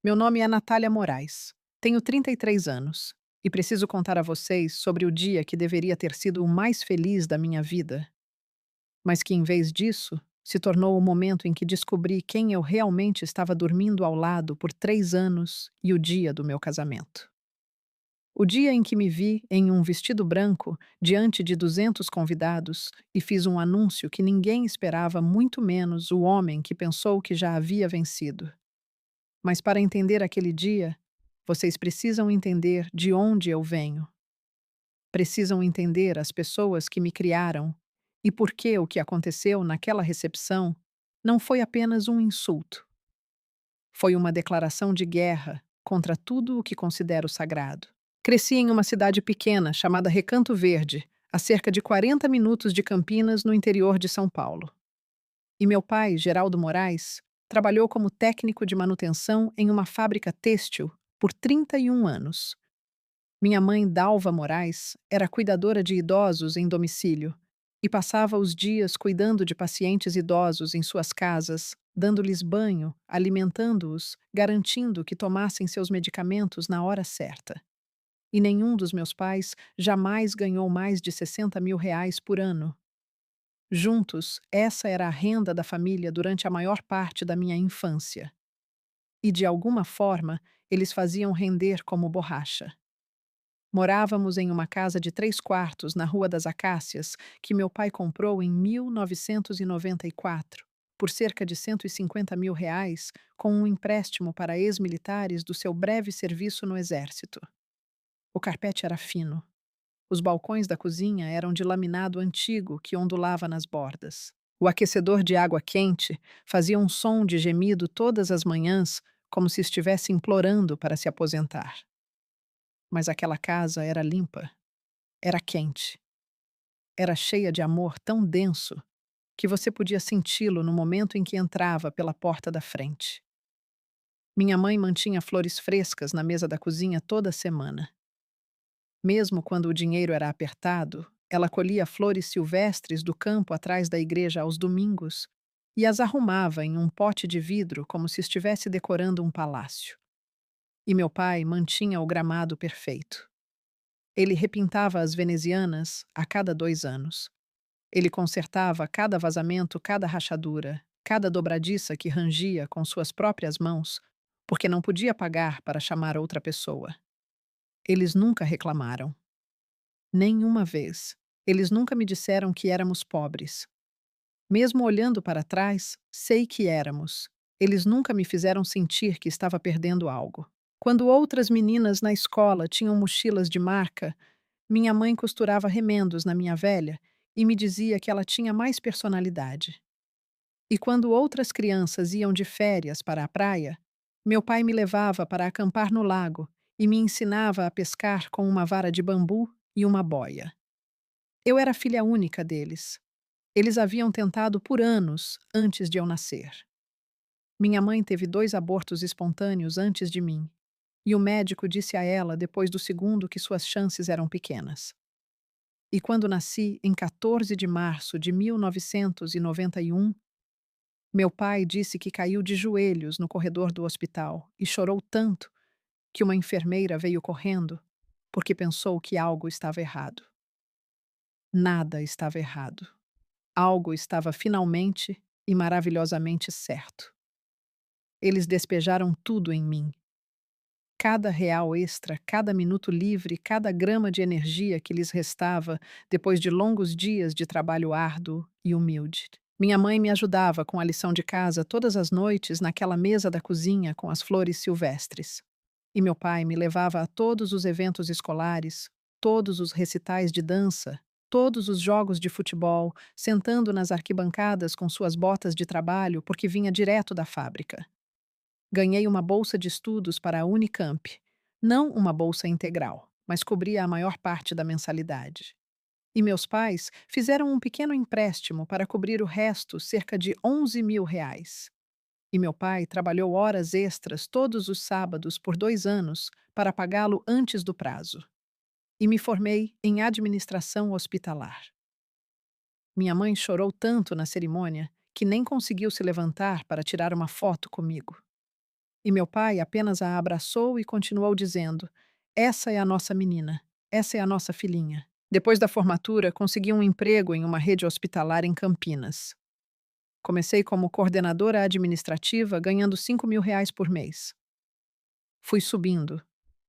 Meu nome é Natália Moraes. Tenho 33 anos e preciso contar a vocês sobre o dia que deveria ter sido o mais feliz da minha vida, mas que, em vez disso, se tornou o momento em que descobri quem eu realmente estava dormindo ao lado por 3 anos e o dia do meu casamento. O dia em que me vi em um vestido branco diante de 200 convidados e fiz um anúncio que ninguém esperava, muito menos o homem que pensou que já havia vencido. Mas para entender aquele dia, vocês precisam entender de onde eu venho. Precisam entender as pessoas que me criaram e por que o que aconteceu naquela recepção não foi apenas um insulto. Foi uma declaração de guerra contra tudo o que considero sagrado. Cresci em uma cidade pequena chamada Recanto Verde, a cerca de 40 minutos de Campinas, no interior de São Paulo. E meu pai, Geraldo Moraes, trabalhou como técnico de manutenção em uma fábrica têxtil por 31 anos. Minha mãe, Dalva Moraes, era cuidadora de idosos em domicílio e passava os dias cuidando de pacientes idosos em suas casas, dando-lhes banho, alimentando-os, garantindo que tomassem seus medicamentos na hora certa. E nenhum dos meus pais jamais ganhou mais de R$ 60.000 por ano. Juntos, essa era a renda da família durante a maior parte da minha infância. E, de alguma forma, eles faziam render como borracha. Morávamos em uma casa de 3 quartos na Rua das Acácias, que meu pai comprou em 1994, por cerca de R$ 150.000, com um empréstimo para ex-militares do seu breve serviço no Exército. O carpete era fino. Os balcões da cozinha eram de laminado antigo que ondulava nas bordas. O aquecedor de água quente fazia um som de gemido todas as manhãs, como se estivesse implorando para se aposentar. Mas aquela casa era limpa, era quente, era cheia de amor tão denso que você podia senti-lo no momento em que entrava pela porta da frente. Minha mãe mantinha flores frescas na mesa da cozinha toda semana. Mesmo quando o dinheiro era apertado, ela colhia flores silvestres do campo atrás da igreja aos domingos e as arrumava em um pote de vidro como se estivesse decorando um palácio. E meu pai mantinha o gramado perfeito. Ele repintava as venezianas a cada 2 anos. Ele consertava cada vazamento, cada rachadura, cada dobradiça que rangia com suas próprias mãos, porque não podia pagar para chamar outra pessoa. Eles nunca reclamaram. Nenhuma vez. Eles nunca me disseram que éramos pobres. Mesmo olhando para trás, sei que éramos. Eles nunca me fizeram sentir que estava perdendo algo. Quando outras meninas na escola tinham mochilas de marca, minha mãe costurava remendos na minha velha e me dizia que ela tinha mais personalidade. E quando outras crianças iam de férias para a praia, meu pai me levava para acampar no lago e me ensinava a pescar com uma vara de bambu e uma boia. Eu era filha única deles. Eles haviam tentado por anos antes de eu nascer. Minha mãe teve 2 abortos espontâneos antes de mim, e o médico disse a ela, depois do segundo, que suas chances eram pequenas. E quando nasci, em 14 de março de 1991, meu pai disse que caiu de joelhos no corredor do hospital e chorou tanto que uma enfermeira veio correndo porque pensou que algo estava errado. Nada estava errado. Algo estava finalmente e maravilhosamente certo. Eles despejaram tudo em mim. Cada real extra, cada minuto livre, cada grama de energia que lhes restava depois de longos dias de trabalho árduo e humilde. Minha mãe me ajudava com a lição de casa todas as noites naquela mesa da cozinha com as flores silvestres. E meu pai me levava a todos os eventos escolares, todos os recitais de dança, todos os jogos de futebol, sentando nas arquibancadas com suas botas de trabalho porque vinha direto da fábrica. Ganhei uma bolsa de estudos para a Unicamp, não uma bolsa integral, mas cobria a maior parte da mensalidade. E meus pais fizeram um pequeno empréstimo para cobrir o resto, cerca de R$ 11.000. E meu pai trabalhou horas extras todos os sábados por 2 anos para pagá-lo antes do prazo. E me formei em administração hospitalar. Minha mãe chorou tanto na cerimônia que nem conseguiu se levantar para tirar uma foto comigo. E meu pai apenas a abraçou e continuou dizendo: Essa é a nossa menina, essa é a nossa filhinha. Depois da formatura, consegui um emprego em uma rede hospitalar em Campinas. Comecei como coordenadora administrativa, ganhando R$ 5.000 por mês. Fui subindo,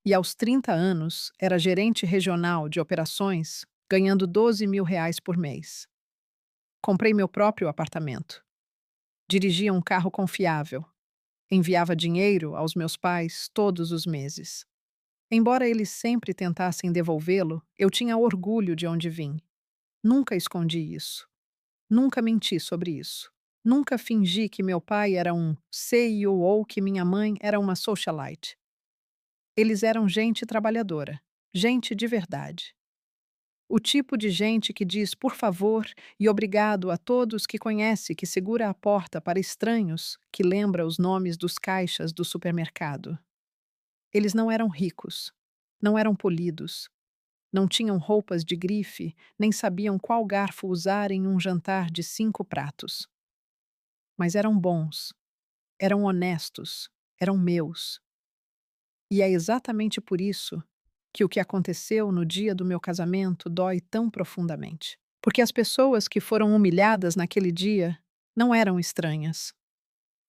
e aos 30 anos era gerente regional de operações, ganhando R$ 12.000 por mês. Comprei meu próprio apartamento. Dirigia um carro confiável. Enviava dinheiro aos meus pais todos os meses. Embora eles sempre tentassem devolvê-lo, eu tinha orgulho de onde vim. Nunca escondi isso. Nunca menti sobre isso. Nunca fingi que meu pai era um CEO ou que minha mãe era uma socialite. Eles eram gente trabalhadora, gente de verdade. O tipo de gente que diz por favor e obrigado a todos que conhece, que segura a porta para estranhos, que lembra os nomes dos caixas do supermercado. Eles não eram ricos, não eram polidos, não tinham roupas de grife, nem sabiam qual garfo usar em um jantar de 5 pratos. Mas eram bons, eram honestos, eram meus. E é exatamente por isso que o que aconteceu no dia do meu casamento dói tão profundamente. Porque as pessoas que foram humilhadas naquele dia não eram estranhas.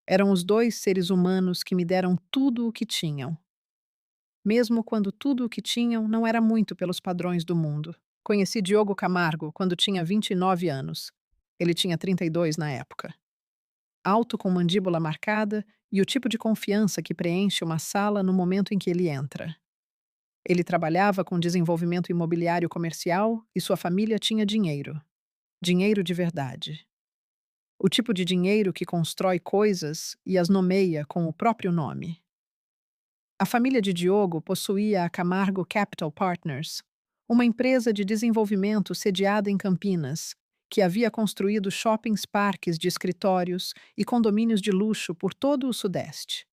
Eram os dois seres humanos que me deram tudo o que tinham, mesmo quando tudo o que tinham não era muito pelos padrões do mundo. Conheci Diogo Camargo quando tinha 29 anos. Ele tinha 32 na época. Alto com mandíbula marcada e o tipo de confiança que preenche uma sala no momento em que ele entra. Ele trabalhava com desenvolvimento imobiliário comercial e sua família tinha dinheiro. Dinheiro de verdade. O tipo de dinheiro que constrói coisas e as nomeia com o próprio nome. A família de Diogo possuía a Camargo Capital Partners, uma empresa de desenvolvimento sediada em Campinas, que havia construído shoppings, parques de escritórios e condomínios de luxo por todo o Sudeste.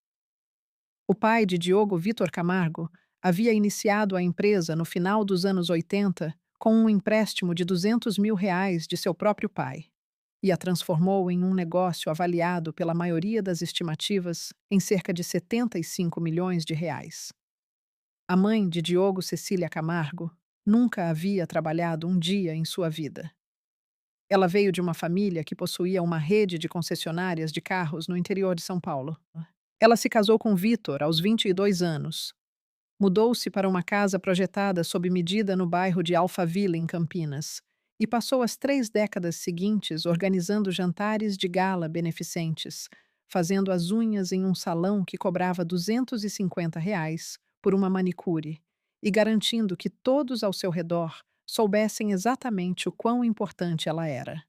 O pai de Diogo, Vitor Camargo, havia iniciado a empresa no final dos anos 80 com um empréstimo de R$ 200.000 de seu próprio pai e a transformou em um negócio avaliado pela maioria das estimativas em cerca de R$ 75 milhões. A mãe de Diogo, Cecília Camargo, nunca havia trabalhado um dia em sua vida. Ela veio de uma família que possuía uma rede de concessionárias de carros no interior de São Paulo. Ela se casou com Vitor aos 22 anos. Mudou-se para uma casa projetada sob medida no bairro de Alphaville, em Campinas, e passou as 3 décadas seguintes organizando jantares de gala beneficentes, fazendo as unhas em um salão que cobrava R$ 250 por uma manicure e garantindo que todos ao seu redor soubessem exatamente o quão importante ela era.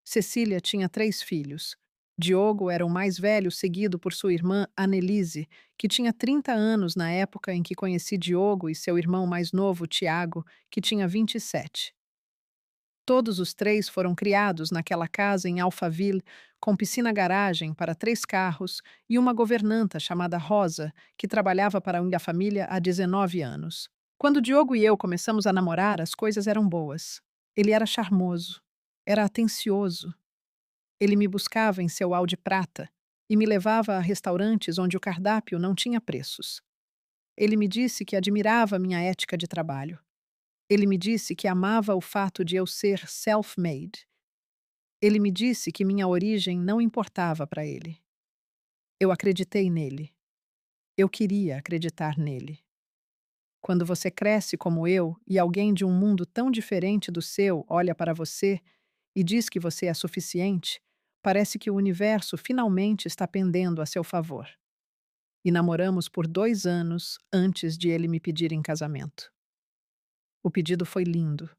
Cecília tinha 3 filhos. Diogo era o mais velho, seguido por sua irmã Annelise, que tinha 30 anos na época em que conheci Diogo, e seu irmão mais novo, Tiago, que tinha 27. Todos os 3 foram criados naquela casa em Alphaville, com piscina-garagem para 3 carros e uma governanta chamada Rosa, que trabalhava para a família há 19 anos. Quando Diogo e eu começamos a namorar, as coisas eram boas. Ele era charmoso, era atencioso. Ele me buscava em seu Audi prata e me levava a restaurantes onde o cardápio não tinha preços. Ele me disse que admirava minha ética de trabalho. Ele me disse que amava o fato de eu ser self-made. Ele me disse que minha origem não importava para ele. Eu acreditei nele. Eu queria acreditar nele. Quando você cresce como eu e alguém de um mundo tão diferente do seu olha para você e diz que você é suficiente, parece que o universo finalmente está pendendo a seu favor. E namoramos por 2 anos antes de ele me pedir em casamento. O pedido foi lindo.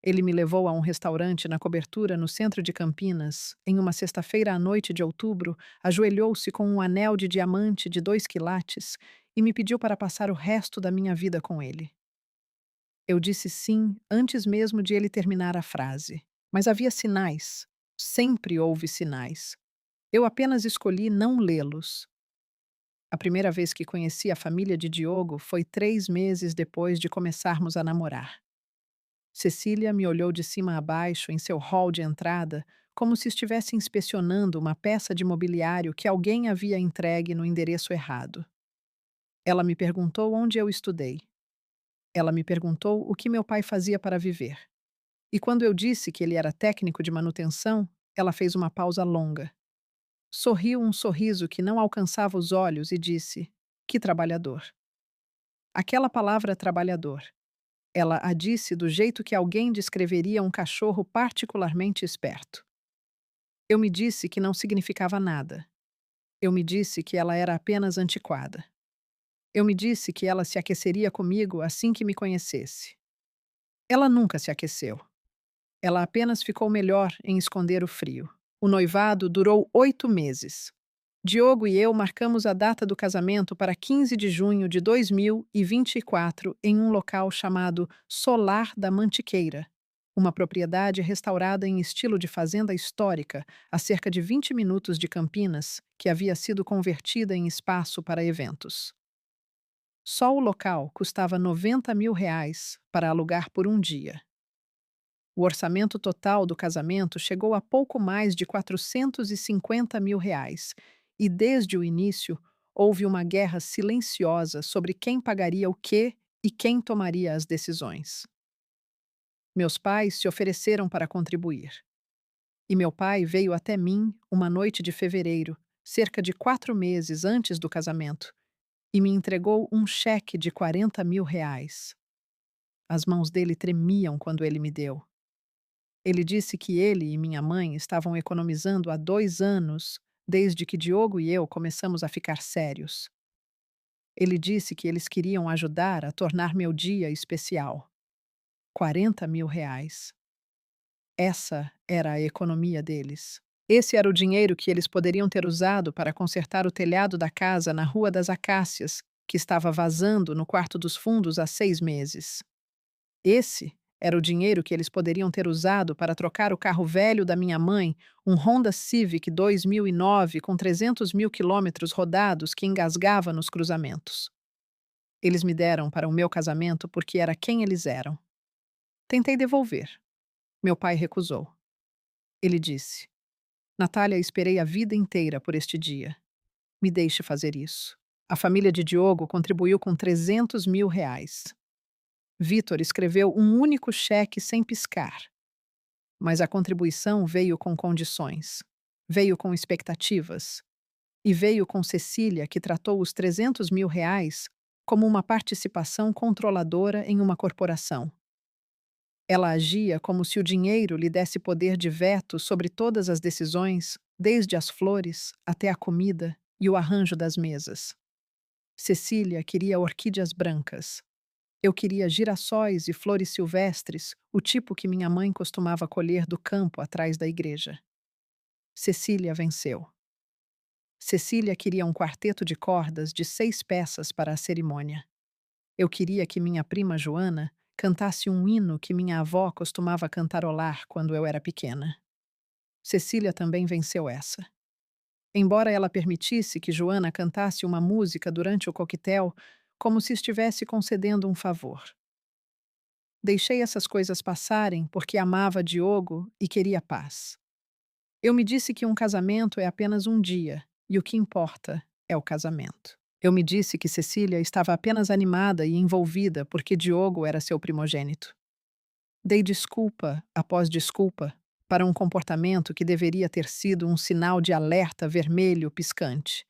Ele me levou a um restaurante na cobertura no centro de Campinas, em uma sexta-feira à noite de outubro, ajoelhou-se com um anel de diamante de 2 quilates e me pediu para passar o resto da minha vida com ele. Eu disse sim antes mesmo de ele terminar a frase. Mas havia sinais. Sempre houve sinais. Eu apenas escolhi não lê-los. A primeira vez que conheci a família de Diogo foi 3 meses depois de começarmos a namorar. Cecília me olhou de cima a baixo em seu hall de entrada, como se estivesse inspecionando uma peça de mobiliário que alguém havia entregue no endereço errado. Ela me perguntou onde eu estudei. Ela me perguntou o que meu pai fazia para viver. E quando eu disse que ele era técnico de manutenção, ela fez uma pausa longa. Sorriu um sorriso que não alcançava os olhos e disse: Que trabalhador. Aquela palavra trabalhador. Ela a disse do jeito que alguém descreveria um cachorro particularmente esperto. Eu me disse que não significava nada. Eu me disse que ela era apenas antiquada. Eu me disse que ela se aqueceria comigo assim que me conhecesse. Ela nunca se aqueceu. Ela apenas ficou melhor em esconder o frio. O noivado durou 8 meses. Diogo e eu marcamos a data do casamento para 15 de junho de 2024 em um local chamado Solar da Mantiqueira, uma propriedade restaurada em estilo de fazenda histórica a cerca de 20 minutos de Campinas, que havia sido convertida em espaço para eventos. Só o local custava R$ 90.000 para alugar por um dia. O orçamento total do casamento chegou a pouco mais de R$ 450.000, e desde o início houve uma guerra silenciosa sobre quem pagaria o quê e quem tomaria as decisões. Meus pais se ofereceram para contribuir. E meu pai veio até mim uma noite de fevereiro, cerca de 4 meses antes do casamento, e me entregou um cheque de R$ 40.000. As mãos dele tremiam quando ele me deu. Ele disse que ele e minha mãe estavam economizando há 2 anos, desde que Diogo e eu começamos a ficar sérios. Ele disse que eles queriam ajudar a tornar meu dia especial. R$ 40.000. Essa era a economia deles. Esse era o dinheiro que eles poderiam ter usado para consertar o telhado da casa na Rua das Acácias, que estava vazando no quarto dos fundos há 6 meses. Esse era o dinheiro que eles poderiam ter usado para trocar o carro velho da minha mãe, um Honda Civic 2009 com 300.000 quilômetros rodados que engasgava nos cruzamentos. Eles me deram para o meu casamento porque era quem eles eram. Tentei devolver. Meu pai recusou. Ele disse: Natália, esperei a vida inteira por este dia. Me deixe fazer isso. A família de Diogo contribuiu com R$ 300.000. Vitor escreveu um único cheque sem piscar. Mas a contribuição veio com condições, veio com expectativas, e veio com Cecília, que tratou os R$ 300.000 como uma participação controladora em uma corporação. Ela agia como se o dinheiro lhe desse poder de veto sobre todas as decisões, desde as flores até a comida e o arranjo das mesas. Cecília queria orquídeas brancas. Eu queria girassóis e flores silvestres, o tipo que minha mãe costumava colher do campo atrás da igreja. Cecília venceu. Cecília queria um quarteto de cordas de 6 peças para a cerimônia. Eu queria que minha prima Joana cantasse um hino que minha avó costumava cantarolar quando eu era pequena. Cecília também venceu essa. Embora ela permitisse que Joana cantasse uma música durante o coquetel, como se estivesse concedendo um favor. Deixei essas coisas passarem porque amava Diogo e queria paz. Eu me disse que um casamento é apenas um dia e o que importa é o casamento. Eu me disse que Cecília estava apenas animada e envolvida porque Diogo era seu primogênito. Dei desculpa após desculpa para um comportamento que deveria ter sido um sinal de alerta vermelho piscante.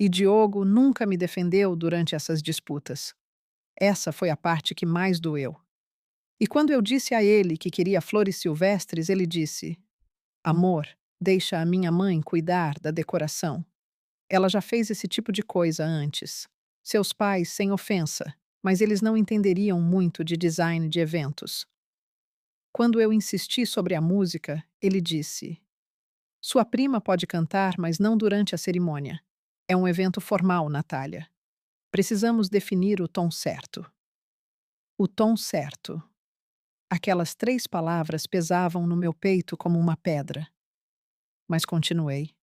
E Diogo nunca me defendeu durante essas disputas. Essa foi a parte que mais doeu. E quando eu disse a ele que queria flores silvestres, ele disse: Amor, deixa a minha mãe cuidar da decoração. Ela já fez esse tipo de coisa antes. Seus pais, sem ofensa, mas eles não entenderiam muito de design de eventos. Quando eu insisti sobre a música, ele disse: Sua prima pode cantar, mas não durante a cerimônia. É um evento formal, Natália. Precisamos definir o tom certo. O tom certo. Aquelas 3 palavras pesavam no meu peito como uma pedra. Mas continuei.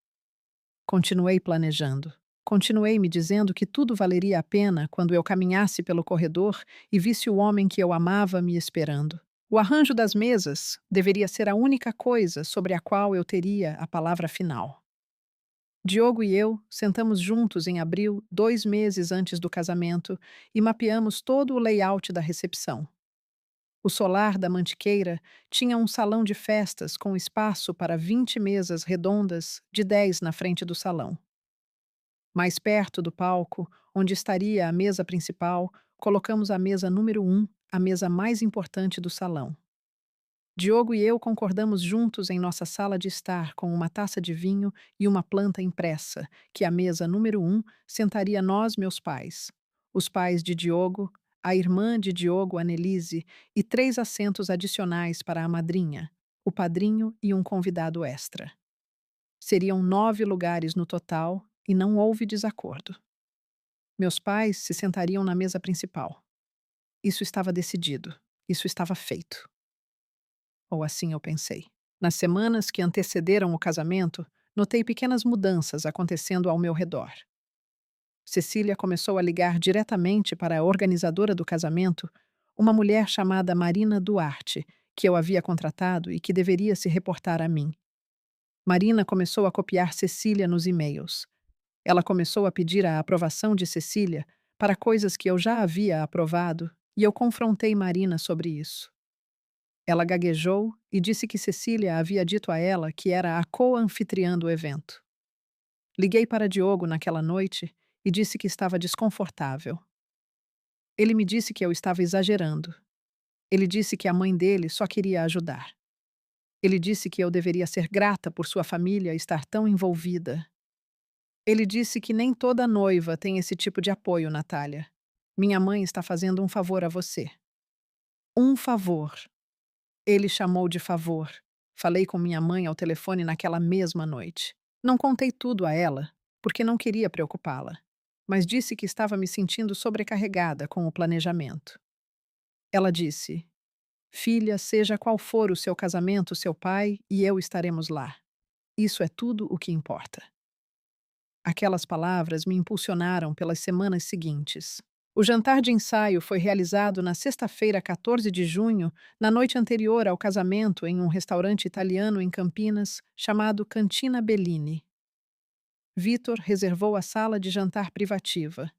Continuei planejando. Continuei me dizendo que tudo valeria a pena quando eu caminhasse pelo corredor e visse o homem que eu amava me esperando. O arranjo das mesas deveria ser a única coisa sobre a qual eu teria a palavra final. Diogo e eu sentamos juntos em abril, 2 meses antes do casamento, e mapeamos todo o layout da recepção. O solar da Mantiqueira tinha um salão de festas com espaço para 20 mesas redondas, de 10 na frente do salão. Mais perto do palco, onde estaria a mesa principal, colocamos a mesa número 1, a mesa mais importante do salão. Diogo e eu concordamos juntos em nossa sala de estar com uma taça de vinho e uma planta impressa, que a mesa número 1 sentaria nós, meus pais, os pais de Diogo, a irmã de Diogo, Annelise, e 3 assentos adicionais para a madrinha, o padrinho e um convidado extra. Seriam 9 lugares no total e não houve desacordo. Meus pais se sentariam na mesa principal. Isso estava decidido. Isso estava feito. Ou assim eu pensei. Nas semanas que antecederam o casamento, notei pequenas mudanças acontecendo ao meu redor. Cecília começou a ligar diretamente para a organizadora do casamento, uma mulher chamada Marina Duarte, que eu havia contratado e que deveria se reportar a mim. Marina começou a copiar Cecília nos e-mails. Ela começou a pedir a aprovação de Cecília para coisas que eu já havia aprovado e eu confrontei Marina sobre isso. Ela gaguejou e disse que Cecília havia dito a ela que era a co-anfitriã do evento. Liguei para Diogo naquela noite e disse que estava desconfortável. Ele me disse que eu estava exagerando. Ele disse que a mãe dele só queria ajudar. Ele disse que eu deveria ser grata por sua família estar tão envolvida. Ele disse que nem toda noiva tem esse tipo de apoio, Natália. Minha mãe está fazendo um favor a você. Um favor. Ele chamou de favor. Falei com minha mãe ao telefone naquela mesma noite. Não contei tudo a ela, porque não queria preocupá-la, mas disse que estava me sentindo sobrecarregada com o planejamento. Ela disse: Filha, seja qual for o seu casamento, seu pai e eu estaremos lá. Isso é tudo o que importa. Aquelas palavras me impulsionaram pelas semanas seguintes. O jantar de ensaio foi realizado na sexta-feira, 14 de junho, na noite anterior ao casamento, em um restaurante italiano em Campinas, chamado Cantina Bellini. Vitor reservou a sala de jantar privativa.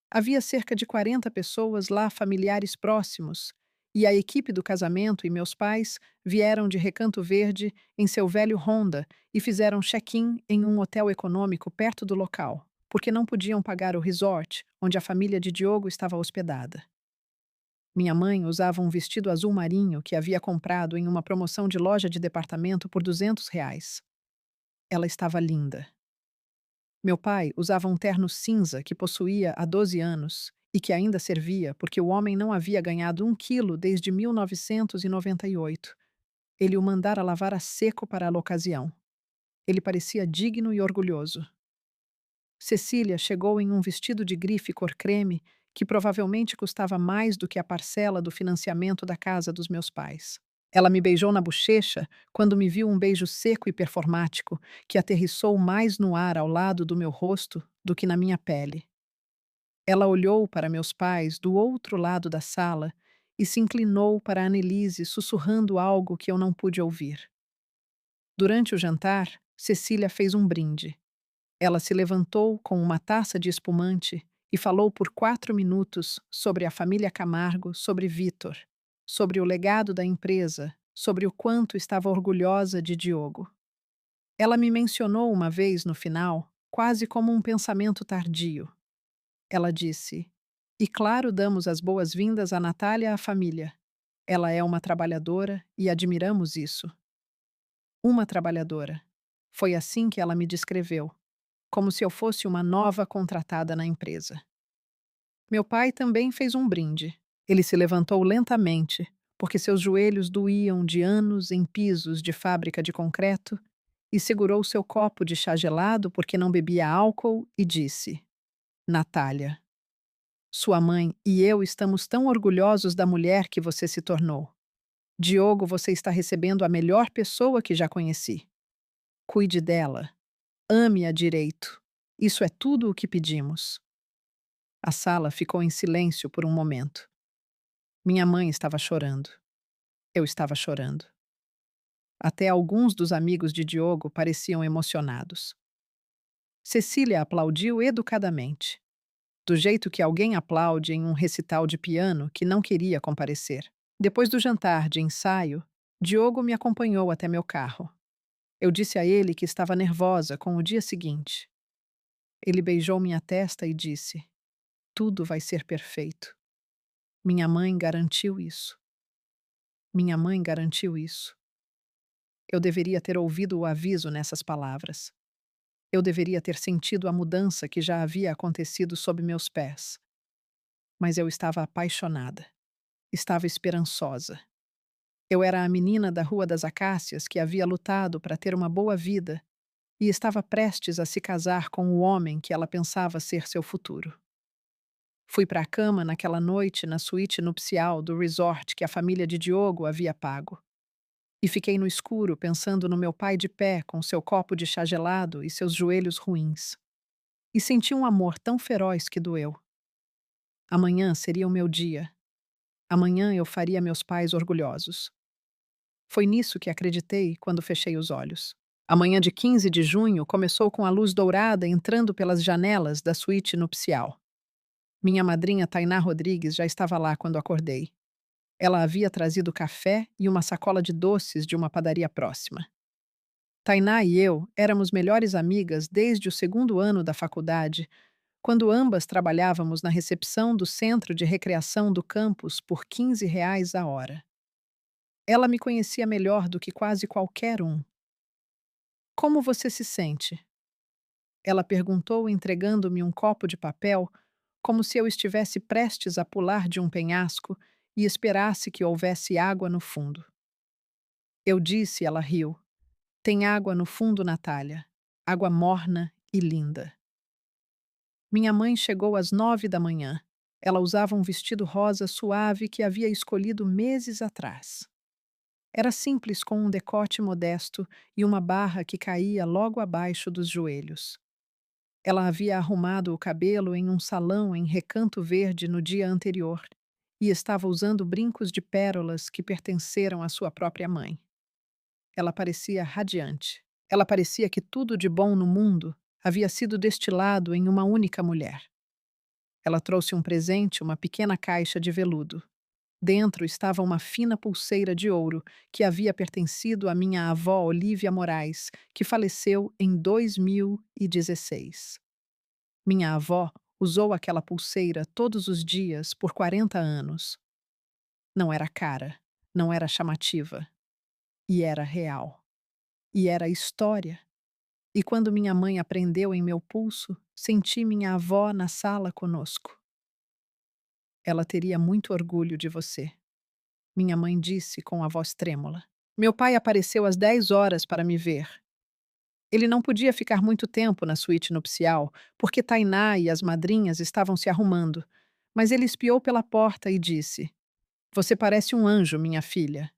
Havia cerca de 40 pessoas lá, familiares próximos, e a equipe do casamento e meus pais vieram de Recanto Verde em seu velho Honda e fizeram check-in em um hotel econômico perto do local, porque não podiam pagar o resort onde a família de Diogo estava hospedada. Minha mãe usava um vestido azul marinho que havia comprado em uma promoção de loja de departamento por R$ 200. Ela estava linda. Meu pai usava um terno cinza que possuía há 12 anos e que ainda servia porque o homem não havia ganhado 1 quilo desde 1998. Ele o mandara lavar a seco para a ocasião. Ele parecia digno e orgulhoso. Cecília chegou em um vestido de grife cor creme que provavelmente custava mais do que a parcela do financiamento da casa dos meus pais. Ela me beijou na bochecha quando me viu um beijo seco e performático que aterrissou mais no ar ao lado do meu rosto do que na minha pele. Ela olhou para meus pais do outro lado da sala e se inclinou para Annelise sussurrando algo que eu não pude ouvir. Durante o jantar, Cecília fez um brinde. Ela se levantou com uma taça de espumante e falou por 4 minutos sobre a família Camargo, sobre Vitor, sobre o legado da empresa, sobre o quanto estava orgulhosa de Diogo. Ela me mencionou uma vez no final, quase como um pensamento tardio. Ela disse: E claro, damos as boas-vindas a Natália à família. Ela é uma trabalhadora e admiramos isso. Uma trabalhadora. Foi assim que ela me descreveu, como se eu fosse uma nova contratada na empresa. Meu pai também fez um brinde. Ele se levantou lentamente, porque seus joelhos doíam de anos em pisos de fábrica de concreto, e segurou seu copo de chá gelado porque não bebia álcool e disse: Natália, sua mãe e eu estamos tão orgulhosos da mulher que você se tornou. Diogo, você está recebendo a melhor pessoa que já conheci. Cuide dela. Ame-a direito. Isso é tudo o que pedimos. A sala ficou em silêncio por um momento. Minha mãe estava chorando. Eu estava chorando. Até alguns dos amigos de Diogo pareciam emocionados. Cecília aplaudiu educadamente, do jeito que alguém aplaude em um recital de piano que não queria comparecer. Depois do jantar de ensaio, Diogo me acompanhou até meu carro. Eu disse a ele que estava nervosa com o dia seguinte. Ele beijou minha testa e disse: Tudo vai ser perfeito. Minha mãe garantiu isso. Minha mãe garantiu isso. Eu deveria ter ouvido o aviso nessas palavras. Eu deveria ter sentido a mudança que já havia acontecido sob meus pés. Mas eu estava apaixonada. Estava esperançosa. Eu era a menina da Rua das Acácias que havia lutado para ter uma boa vida e estava prestes a se casar com o homem que ela pensava ser seu futuro. Fui para a cama naquela noite na suíte nupcial do resort que a família de Diogo havia pago. E fiquei no escuro pensando no meu pai de pé com seu copo de chá gelado e seus joelhos ruins. E senti um amor tão feroz que doeu. Amanhã seria o meu dia. Amanhã eu faria meus pais orgulhosos. Foi nisso que acreditei quando fechei os olhos. A manhã de 15 de junho começou com a luz dourada entrando pelas janelas da suíte nupcial. Minha madrinha Tainá Rodrigues já estava lá quando acordei. Ela havia trazido café e uma sacola de doces de uma padaria próxima. Tainá e eu éramos melhores amigas desde o segundo ano da faculdade, quando ambas trabalhávamos na recepção do centro de recreação do campus por R$ 15 a hora. Ela me conhecia melhor do que quase qualquer um. Como você se sente? Ela perguntou, entregando-me um copo de papel, como se eu estivesse prestes a pular de um penhasco e esperasse que houvesse água no fundo. Eu disse, ela riu. Tem água no fundo, Natália. Água morna e linda. Minha mãe chegou às 9 da manhã. Ela usava um vestido rosa suave que havia escolhido meses atrás. Era simples, com um decote modesto e uma barra que caía logo abaixo dos joelhos. Ela havia arrumado o cabelo em um salão em Recanto Verde no dia anterior e estava usando brincos de pérolas que pertenceram à sua própria mãe. Ela parecia radiante. Ela parecia que tudo de bom no mundo havia sido destilado em uma única mulher. Ela trouxe um presente, uma pequena caixa de veludo. Dentro estava uma fina pulseira de ouro que havia pertencido à minha avó Olívia Moraes, que faleceu em 2016. Minha avó usou aquela pulseira todos os dias por 40 anos. Não era cara, não era chamativa. E era real. E era história. E quando minha mãe a prendeu em meu pulso, senti minha avó na sala conosco. Ela teria muito orgulho de você, minha mãe disse com a voz trêmula. Meu pai apareceu às 10 horas para me ver. Ele não podia ficar muito tempo na suíte nupcial, porque Tainá e as madrinhas estavam se arrumando, mas ele espiou pela porta e disse: Você parece um anjo, minha filha.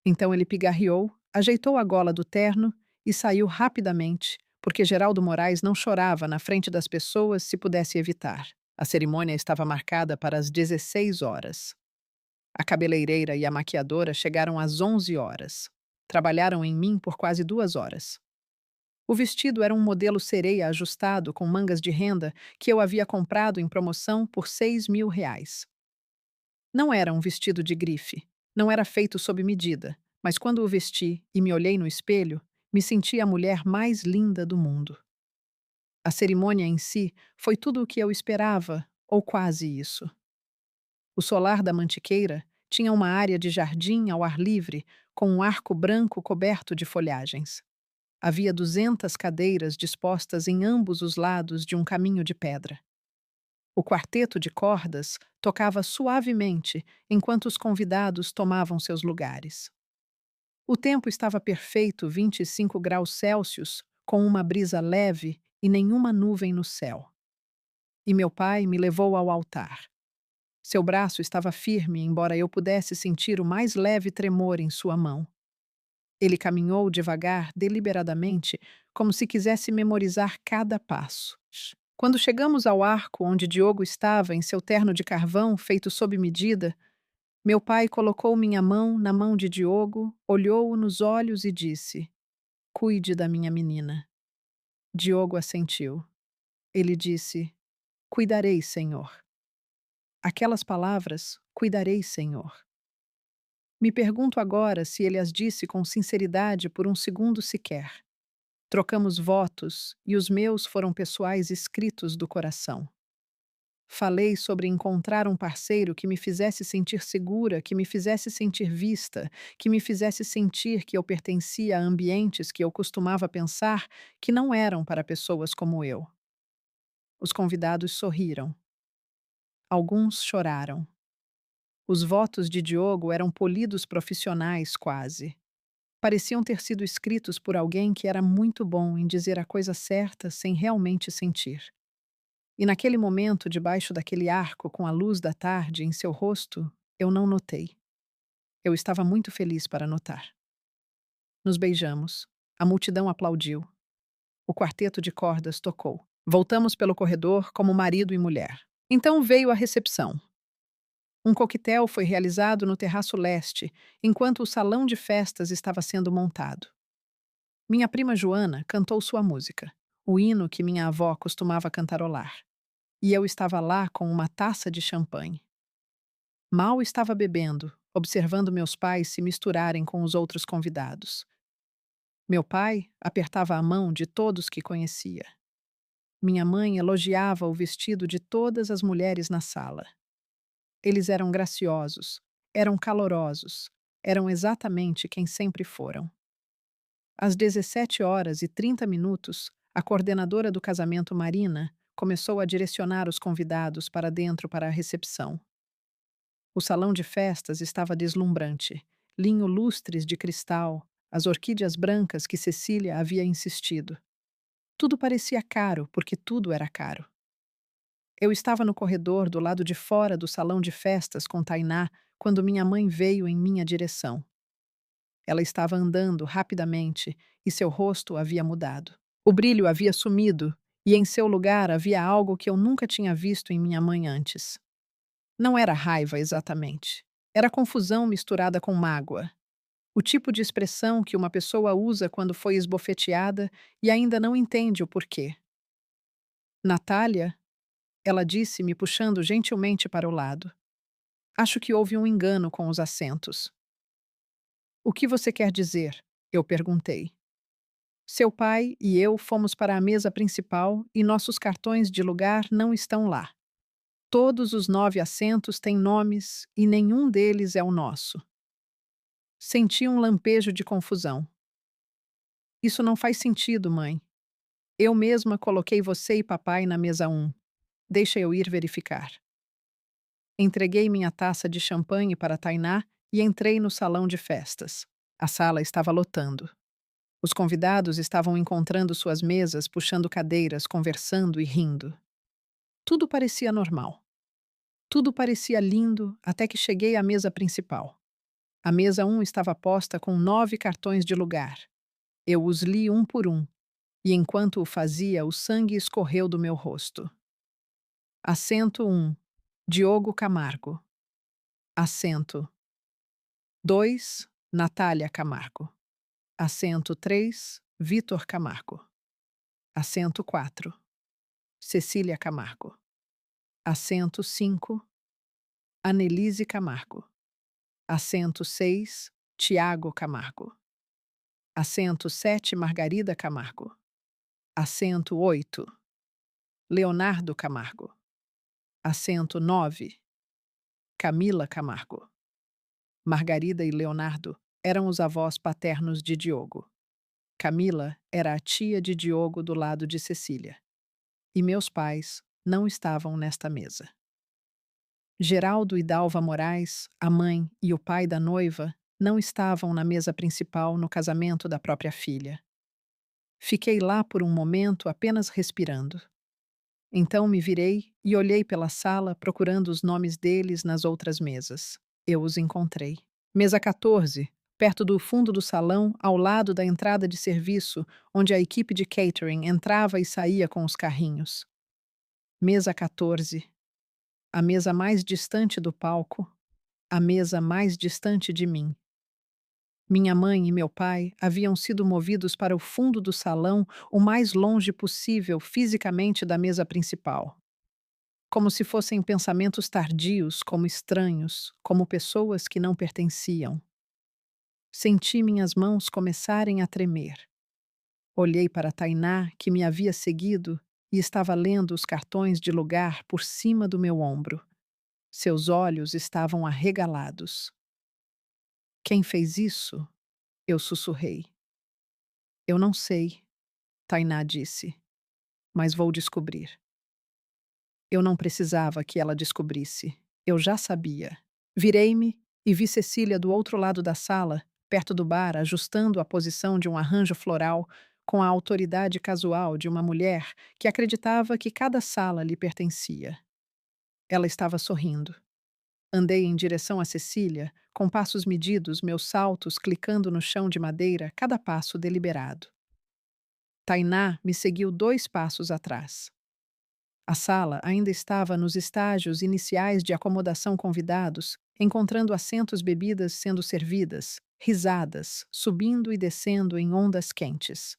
Então ele pigarreou, ajeitou a gola do terno e saiu rapidamente, porque Geraldo Moraes não chorava na frente das pessoas se pudesse evitar. A cerimônia estava marcada para as 16 horas. A cabeleireira e a maquiadora chegaram às 11 horas. Trabalharam em mim por quase 2 horas. O vestido era um modelo sereia ajustado com mangas de renda que eu havia comprado em promoção por R$ 6.000. Não era um vestido de grife, não era feito sob medida, mas quando o vesti e me olhei no espelho, me senti a mulher mais linda do mundo. A cerimônia em si foi tudo o que eu esperava, ou quase isso. O solar da Mantiqueira tinha uma área de jardim ao ar livre, com um arco branco coberto de folhagens. Havia 200 cadeiras dispostas em ambos os lados de um caminho de pedra. O quarteto de cordas tocava suavemente enquanto os convidados tomavam seus lugares. O tempo estava perfeito, 25 graus Celsius, com uma brisa leve e nenhuma nuvem no céu. E meu pai me levou ao altar. Seu braço estava firme, embora eu pudesse sentir o mais leve tremor em sua mão. Ele caminhou devagar, deliberadamente, como se quisesse memorizar cada passo. Quando chegamos ao arco onde Diogo estava em seu terno de carvão feito sob medida, Meu pai colocou minha mão na mão de Diogo, olhou-o nos olhos e disse: Cuide da minha menina. Diogo assentiu. Ele disse: Cuidarei, Senhor. Aquelas palavras, cuidarei, Senhor. Me pergunto agora se ele as disse com sinceridade por um segundo sequer. Trocamos votos e os meus foram pessoais escritos do coração. Falei sobre encontrar um parceiro que me fizesse sentir segura, que me fizesse sentir vista, que me fizesse sentir que eu pertencia a ambientes que eu costumava pensar que não eram para pessoas como eu. Os convidados sorriram. Alguns choraram. Os votos de Diogo eram polidos profissionais, quase. Pareciam ter sido escritos por alguém que era muito bom em dizer a coisa certa sem realmente sentir. E naquele momento, debaixo daquele arco com a luz da tarde em seu rosto, eu não notei. Eu estava muito feliz para notar. Nos beijamos. A multidão aplaudiu. O quarteto de cordas tocou. Voltamos pelo corredor como marido e mulher. Então veio a recepção. Um coquetel foi realizado no terraço leste, enquanto o salão de festas estava sendo montado. Minha prima Joana cantou sua música, o hino que minha avó costumava cantarolar. E eu estava lá com uma taça de champanhe. Mal estava bebendo, observando meus pais se misturarem com os outros convidados. Meu pai apertava a mão de todos que conhecia. Minha mãe elogiava o vestido de todas as mulheres na sala. Eles eram graciosos, eram calorosos, eram exatamente quem sempre foram. Às 17h30, a coordenadora do casamento, Marina, começou a direcionar os convidados para dentro para a recepção. O salão de festas estava deslumbrante. Linho lustres de cristal, as orquídeas brancas que Cecília havia insistido. Tudo parecia caro, porque tudo era caro. Eu estava no corredor do lado de fora do salão de festas com Tainá quando minha mãe veio em minha direção. Ela estava andando rapidamente e seu rosto havia mudado. O brilho havia sumido e em seu lugar havia algo que eu nunca tinha visto em minha mãe antes. Não era raiva exatamente. Era confusão misturada com mágoa. O tipo de expressão que uma pessoa usa quando foi esbofeteada e ainda não entende o porquê. Natália, ela disse, me puxando gentilmente para o lado. Acho que houve um engano com os assentos. O que você quer dizer? Eu perguntei. Seu pai e eu fomos para a mesa principal e nossos cartões de lugar não estão lá. Todos os 9 assentos têm nomes e nenhum deles é o nosso. Senti um lampejo de confusão. Isso não faz sentido, mãe. Eu mesma coloquei você e papai na mesa 1. Deixa eu ir verificar. Entreguei minha taça de champanhe para Tainá e entrei no salão de festas. A sala estava lotando. Os convidados estavam encontrando suas mesas, puxando cadeiras, conversando e rindo. Tudo parecia normal. Tudo parecia lindo até que cheguei à mesa principal. A mesa 1 estava posta com 9 cartões de lugar. Eu os li um por um, e enquanto o fazia, o sangue escorreu do meu rosto. Assento 1, Diogo Camargo. Assento 2, Natália Camargo. Assento 3, Vitor Camargo. Assento 4, Cecília Camargo. Assento 5, Anelise Camargo. Assento 6, Tiago Camargo. Assento 7, Margarida Camargo. Assento 8, Leonardo Camargo. Assento 9, Camila Camargo. Margarida e Leonardo eram os avós paternos de Diogo. Camila era a tia de Diogo do lado de Cecília. E meus pais não estavam nesta mesa. Geraldo e Dalva Moraes, a mãe e o pai da noiva, não estavam na mesa principal no casamento da própria filha. Fiquei lá por um momento apenas respirando. Então me virei e olhei pela sala procurando os nomes deles nas outras mesas. Eu os encontrei. Mesa 14, perto do fundo do salão, ao lado da entrada de serviço, onde a equipe de catering entrava e saía com os carrinhos. Mesa 14, a mesa mais distante do palco, a mesa mais distante de mim. Minha mãe e meu pai haviam sido movidos para o fundo do salão o mais longe possível fisicamente da mesa principal, como se fossem pensamentos tardios, como estranhos, como pessoas que não pertenciam. Senti minhas mãos começarem a tremer. Olhei para Tainá, que me havia seguido, e estava lendo os cartões de lugar por cima do meu ombro. Seus olhos estavam arregalados. Quem fez isso? Eu sussurrei. Eu não sei, Tainá disse, mas vou descobrir. Eu não precisava que ela descobrisse. Eu já sabia. Virei-me e vi Cecília do outro lado da sala, perto do bar, ajustando a posição de um arranjo floral com a autoridade casual de uma mulher que acreditava que cada sala lhe pertencia. Ela estava sorrindo. Andei em direção a Cecília, com passos medidos, meus saltos clicando no chão de madeira, cada passo deliberado. Tainá me seguiu 2 passos atrás. A sala ainda estava nos estágios iniciais de acomodação convidados, encontrando assentos, bebidas sendo servidas, risadas, subindo e descendo em ondas quentes.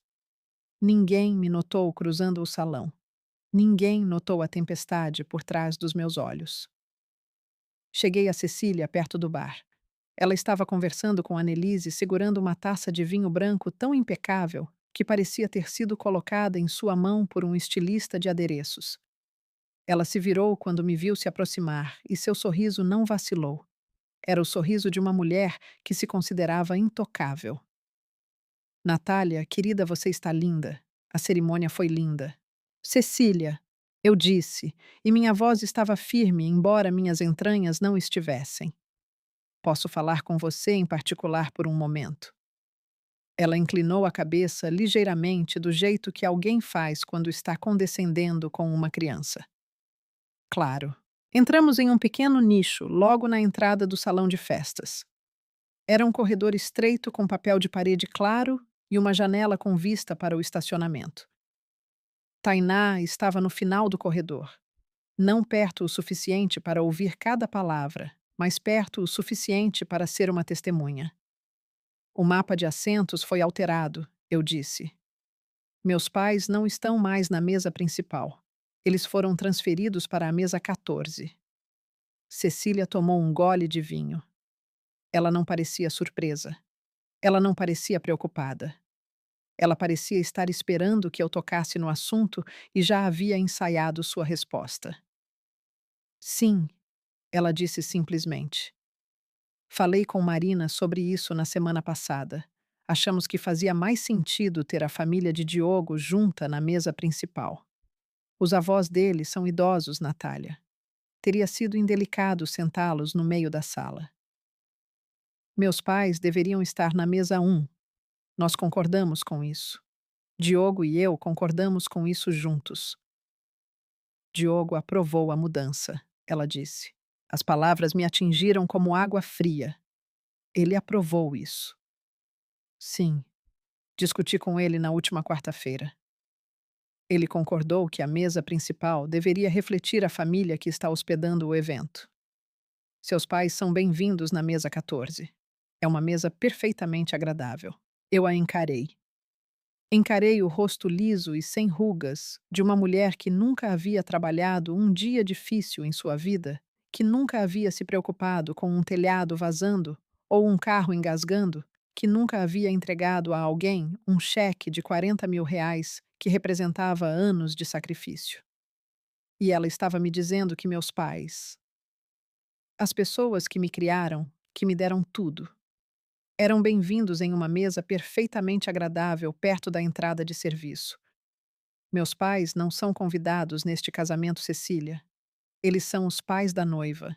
Ninguém me notou cruzando o salão. Ninguém notou a tempestade por trás dos meus olhos. Cheguei a Cecília perto do bar. Ela estava conversando com Annelise segurando uma taça de vinho branco tão impecável que parecia ter sido colocada em sua mão por um estilista de adereços. Ela se virou quando me viu se aproximar e seu sorriso não vacilou. Era o sorriso de uma mulher que se considerava intocável. Natália, querida, você está linda. A cerimônia foi linda. Cecília, eu disse, e minha voz estava firme, embora minhas entranhas não estivessem. Posso falar com você em particular por um momento? Ela inclinou a cabeça ligeiramente do jeito que alguém faz quando está condescendendo com uma criança. Claro. Entramos em um pequeno nicho, logo na entrada do salão de festas. Era um corredor estreito com papel de parede claro e uma janela com vista para o estacionamento. Tainá estava no final do corredor, não perto o suficiente para ouvir cada palavra, mas perto o suficiente para ser uma testemunha. O mapa de assentos foi alterado, eu disse. Meus pais não estão mais na mesa principal. Eles foram transferidos para a mesa 14. Cecília tomou um gole de vinho. Ela não parecia surpresa. Ela não parecia preocupada. Ela parecia estar esperando que eu tocasse no assunto e já havia ensaiado sua resposta. Sim, ela disse simplesmente. Falei com Marina sobre isso na semana passada. Achamos que fazia mais sentido ter a família de Diogo junta na mesa principal. Os avós dele são idosos, Natália. Teria sido indelicado sentá-los no meio da sala. Meus pais deveriam estar na mesa 1. Nós concordamos com isso. Diogo e eu concordamos com isso juntos. Diogo aprovou a mudança, ela disse. As palavras me atingiram como água fria. Ele aprovou isso. Sim, discuti com ele na última quarta-feira. Ele concordou que a mesa principal deveria refletir a família que está hospedando o evento. Seus pais são bem-vindos na mesa 14. É uma mesa perfeitamente agradável. Eu a encarei. Encarei o rosto liso e sem rugas de uma mulher que nunca havia trabalhado um dia difícil em sua vida, que nunca havia se preocupado com um telhado vazando ou um carro engasgando, que nunca havia entregado a alguém um cheque de 40 mil reais que representava anos de sacrifício. E ela estava me dizendo que meus pais, as pessoas que me criaram, que me deram tudo, eram bem-vindos em uma mesa perfeitamente agradável perto da entrada de serviço. Meus pais não são convidados neste casamento, Cecília. Eles são os pais da noiva.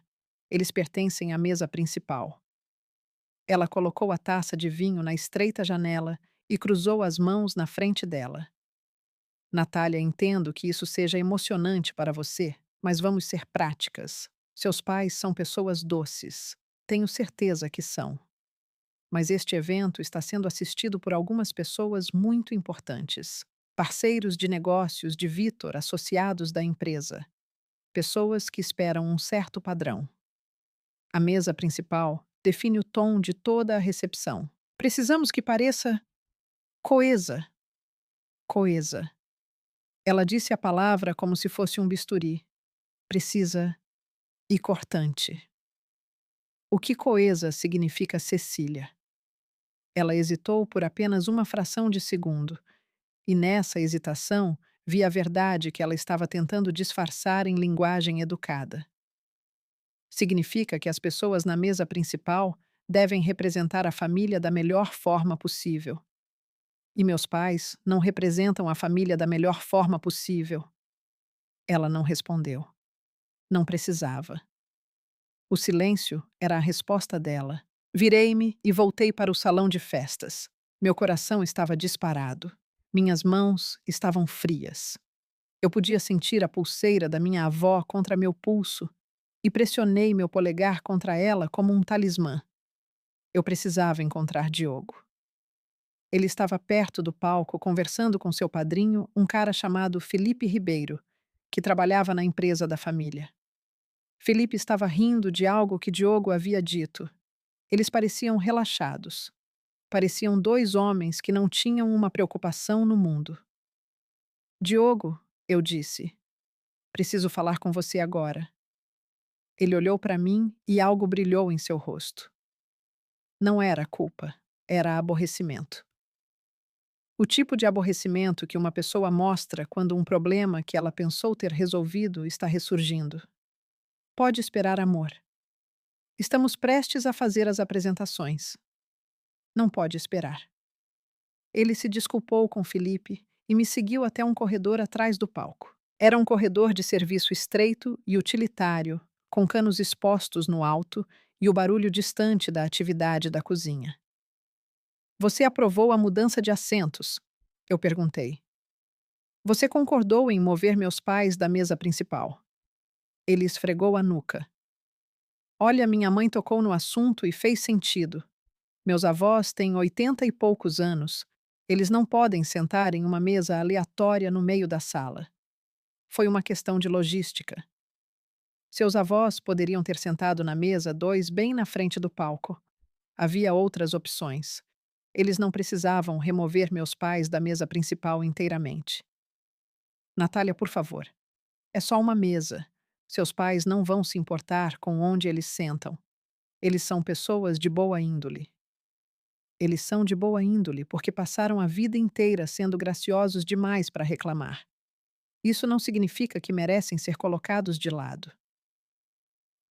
Eles pertencem à mesa principal. Ela colocou a taça de vinho na estreita janela e cruzou as mãos na frente dela. Natália, entendo que isso seja emocionante para você, mas vamos ser práticas. Seus pais são pessoas doces. Tenho certeza que são. Mas este evento está sendo assistido por algumas pessoas muito importantes. Parceiros de negócios de Vitor, associados da empresa. Pessoas que esperam um certo padrão. A mesa principal define o tom de toda a recepção. Precisamos que pareça coesa, coesa. Ela disse a palavra como se fosse um bisturi. Precisa e cortante. O que coesa significa Cecília? Ela hesitou por apenas uma fração de segundo, e nessa hesitação vi a verdade que ela estava tentando disfarçar em linguagem educada. Significa que as pessoas na mesa principal devem representar a família da melhor forma possível. E meus pais não representam a família da melhor forma possível. Ela não respondeu. Não precisava. O silêncio era a resposta dela. Virei-me e voltei para o salão de festas. Meu coração estava disparado. Minhas mãos estavam frias. Eu podia sentir a pulseira da minha avó contra meu pulso e pressionei meu polegar contra ela como um talismã. Eu precisava encontrar Diogo. Ele estava perto do palco conversando com seu padrinho, um cara chamado Felipe Ribeiro, que trabalhava na empresa da família. Felipe estava rindo de algo que Diogo havia dito. Eles pareciam relaxados. Pareciam dois homens que não tinham uma preocupação no mundo. Diogo, eu disse, preciso falar com você agora. Ele olhou para mim e algo brilhou em seu rosto. Não era culpa, era aborrecimento. O tipo de aborrecimento que uma pessoa mostra quando um problema que ela pensou ter resolvido está ressurgindo. Pode esperar, amor. Estamos prestes a fazer as apresentações. Não pode esperar. Ele se desculpou com Felipe e me seguiu até um corredor atrás do palco. Era um corredor de serviço estreito e utilitário, com canos expostos no alto e o barulho distante da atividade da cozinha. Você aprovou a mudança de assentos? Eu perguntei. Você concordou em mover meus pais da mesa principal? Ele esfregou a nuca. Olha, minha mãe tocou no assunto e fez sentido. Meus avós têm 80 e poucos anos. Eles não podem sentar em uma mesa aleatória no meio da sala. Foi uma questão de logística. Seus avós poderiam ter sentado na mesa dois bem na frente do palco. Havia outras opções. Eles não precisavam remover meus pais da mesa principal inteiramente. Natália, por favor. É só uma mesa. Seus pais não vão se importar com onde eles sentam. Eles são pessoas de boa índole. Eles são de boa índole porque passaram a vida inteira sendo graciosos demais para reclamar. Isso não significa que merecem ser colocados de lado.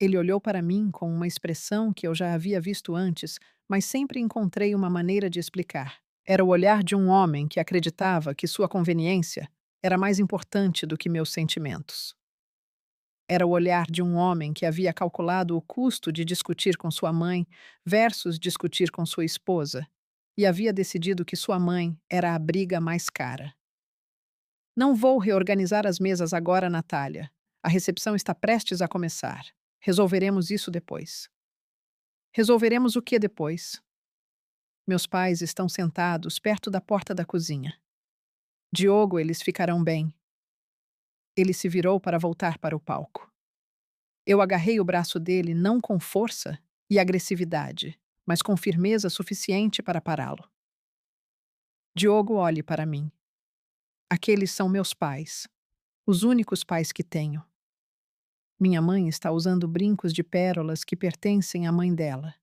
Ele olhou para mim com uma expressão que eu já havia visto antes, mas sempre encontrei uma maneira de explicar. Era o olhar de um homem que acreditava que sua conveniência era mais importante do que meus sentimentos. Era o olhar de um homem que havia calculado o custo de discutir com sua mãe versus discutir com sua esposa, e havia decidido que sua mãe era a briga mais cara. Não vou reorganizar as mesas agora, Natália. A recepção está prestes a começar. Resolveremos isso depois. Resolveremos o que depois? Meus pais estão sentados perto da porta da cozinha. Diogo, eles ficarão bem. Ele se virou para voltar para o palco. Eu agarrei o braço dele não com força e agressividade, mas com firmeza suficiente para pará-lo. Diogo, olhe para mim. Aqueles são meus pais, os únicos pais que tenho. Minha mãe está usando brincos de pérolas que pertencem à mãe dela.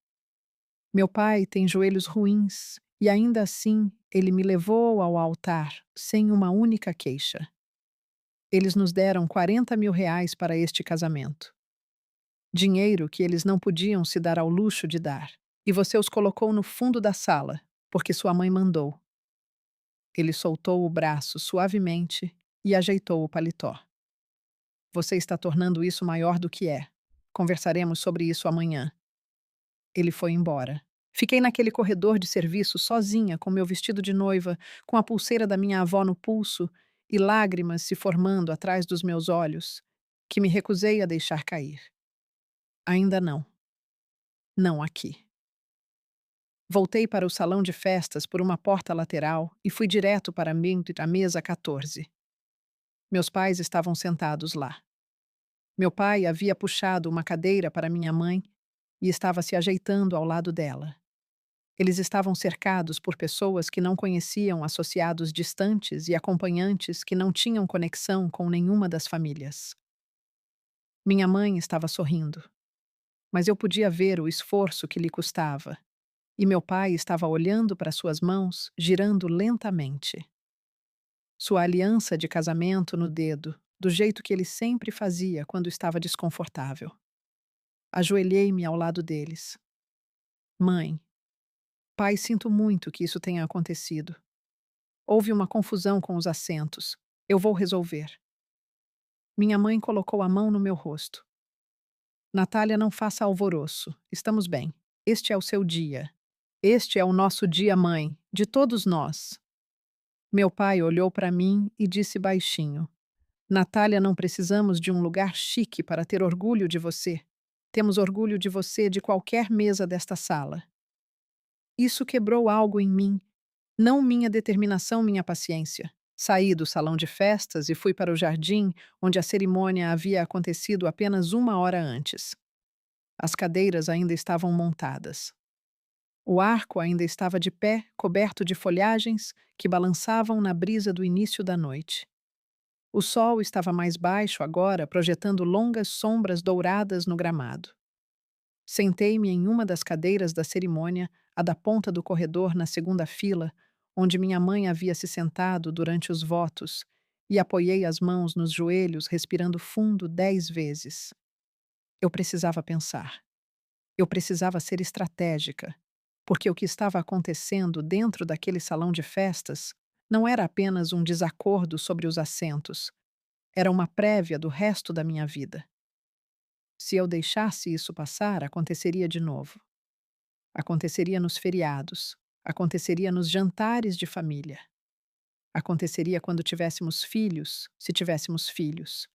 Meu pai tem joelhos ruins e ainda assim ele me levou ao altar sem uma única queixa. Eles nos deram 40 mil reais para este casamento. Dinheiro que eles não podiam se dar ao luxo de dar. E você os colocou no fundo da sala, porque sua mãe mandou. Ele soltou o braço suavemente e ajeitou o paletó. Você está tornando isso maior do que é. Conversaremos sobre isso amanhã. Ele foi embora. Fiquei naquele corredor de serviço sozinha com meu vestido de noiva, com a pulseira da minha avó no pulso e lágrimas se formando atrás dos meus olhos, que me recusei a deixar cair. Ainda não. Não aqui. Voltei para o salão de festas por uma porta lateral e fui direto para a mesa 14. Meus pais estavam sentados lá. Meu pai havia puxado uma cadeira para minha mãe e estava se ajeitando ao lado dela. Eles estavam cercados por pessoas que não conheciam associados distantes e acompanhantes que não tinham conexão com nenhuma das famílias. Minha mãe estava sorrindo, mas eu podia ver o esforço que lhe custava, e meu pai estava olhando para suas mãos, girando lentamente. Sua aliança de casamento no dedo, do jeito que ele sempre fazia quando estava desconfortável. Ajoelhei-me ao lado deles. Mãe, pai, sinto muito que isso tenha acontecido. Houve uma confusão com os assentos. Eu vou resolver. Minha mãe colocou a mão no meu rosto. Natália, não faça alvoroço. Estamos bem. Este é o seu dia. Este é o nosso dia, mãe, de todos nós. Meu pai olhou para mim e disse baixinho: Natália, não precisamos de um lugar chique para ter orgulho de você. Temos orgulho de você de qualquer mesa desta sala. Isso quebrou algo em mim, não minha determinação, minha paciência. Saí do salão de festas e fui para o jardim, onde a cerimônia havia acontecido apenas uma hora antes. As cadeiras ainda estavam montadas. O arco ainda estava de pé, coberto de folhagens que balançavam na brisa do início da noite. O sol estava mais baixo agora, projetando longas sombras douradas no gramado. Sentei-me em uma das cadeiras da cerimônia, a da ponta do corredor na segunda fila, onde minha mãe havia se sentado durante os votos, e apoiei as mãos nos joelhos, respirando fundo 10 vezes. Eu precisava pensar. Eu precisava ser estratégica, porque o que estava acontecendo dentro daquele salão de festas não era apenas um desacordo sobre os assentos, era uma prévia do resto da minha vida. Se eu deixasse isso passar, aconteceria de novo. Aconteceria nos feriados, aconteceria nos jantares de família, aconteceria quando tivéssemos filhos, se tivéssemos filhos.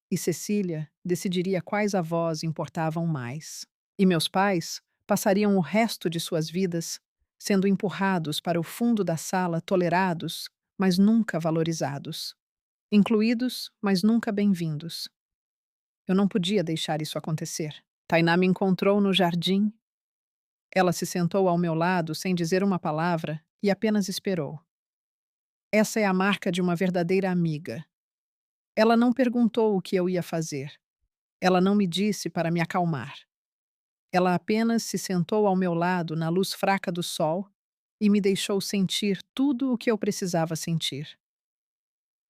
E Cecília decidiria quais avós importavam mais. E meus pais passariam o resto de suas vidas sendo empurrados para o fundo da sala, tolerados, mas nunca valorizados. Incluídos, mas nunca bem-vindos. Eu não podia deixar isso acontecer. Tainá me encontrou no jardim. Ela se sentou ao meu lado sem dizer uma palavra e apenas esperou. Essa é a marca de uma verdadeira amiga. Ela não perguntou o que eu ia fazer. Ela não me disse para me acalmar. Ela apenas se sentou ao meu lado na luz fraca do sol e me deixou sentir tudo o que eu precisava sentir.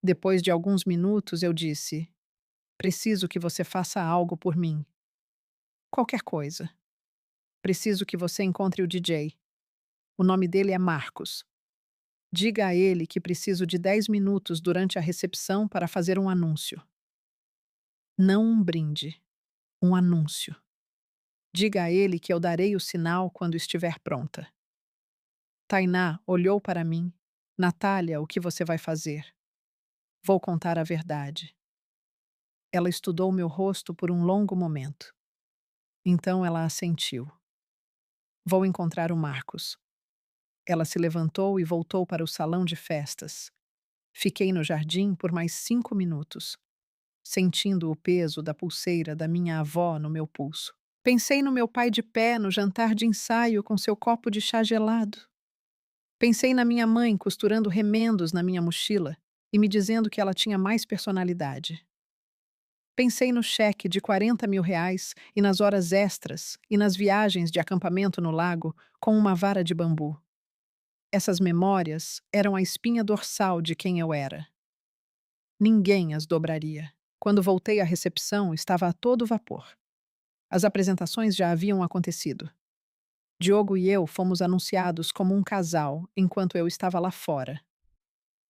Depois de alguns minutos, eu disse: Preciso que você faça algo por mim. Qualquer coisa. Preciso que você encontre o DJ. O nome dele é Marcos. Diga a ele que preciso de 10 minutos durante a recepção para fazer um anúncio. Não um brinde, um anúncio. Diga a ele que eu darei o sinal quando estiver pronta. Tainá olhou para mim. Natália, o que você vai fazer? Vou contar a verdade. Ela estudou meu rosto por um longo momento. Então ela assentiu. Vou encontrar o Marcos. Ela se levantou e voltou para o salão de festas. Fiquei no jardim por mais 5 minutos, sentindo o peso da pulseira da minha avó no meu pulso. Pensei no meu pai de pé no jantar de ensaio com seu copo de chá gelado. Pensei na minha mãe costurando remendos na minha mochila e me dizendo que ela tinha mais personalidade. Pensei no cheque de 40 mil reais e nas horas extras e nas viagens de acampamento no lago com uma vara de bambu. Essas memórias eram a espinha dorsal de quem eu era. Ninguém as dobraria. Quando voltei à recepção, estava a todo vapor. As apresentações já haviam acontecido. Diogo e eu fomos anunciados como um casal enquanto eu estava lá fora.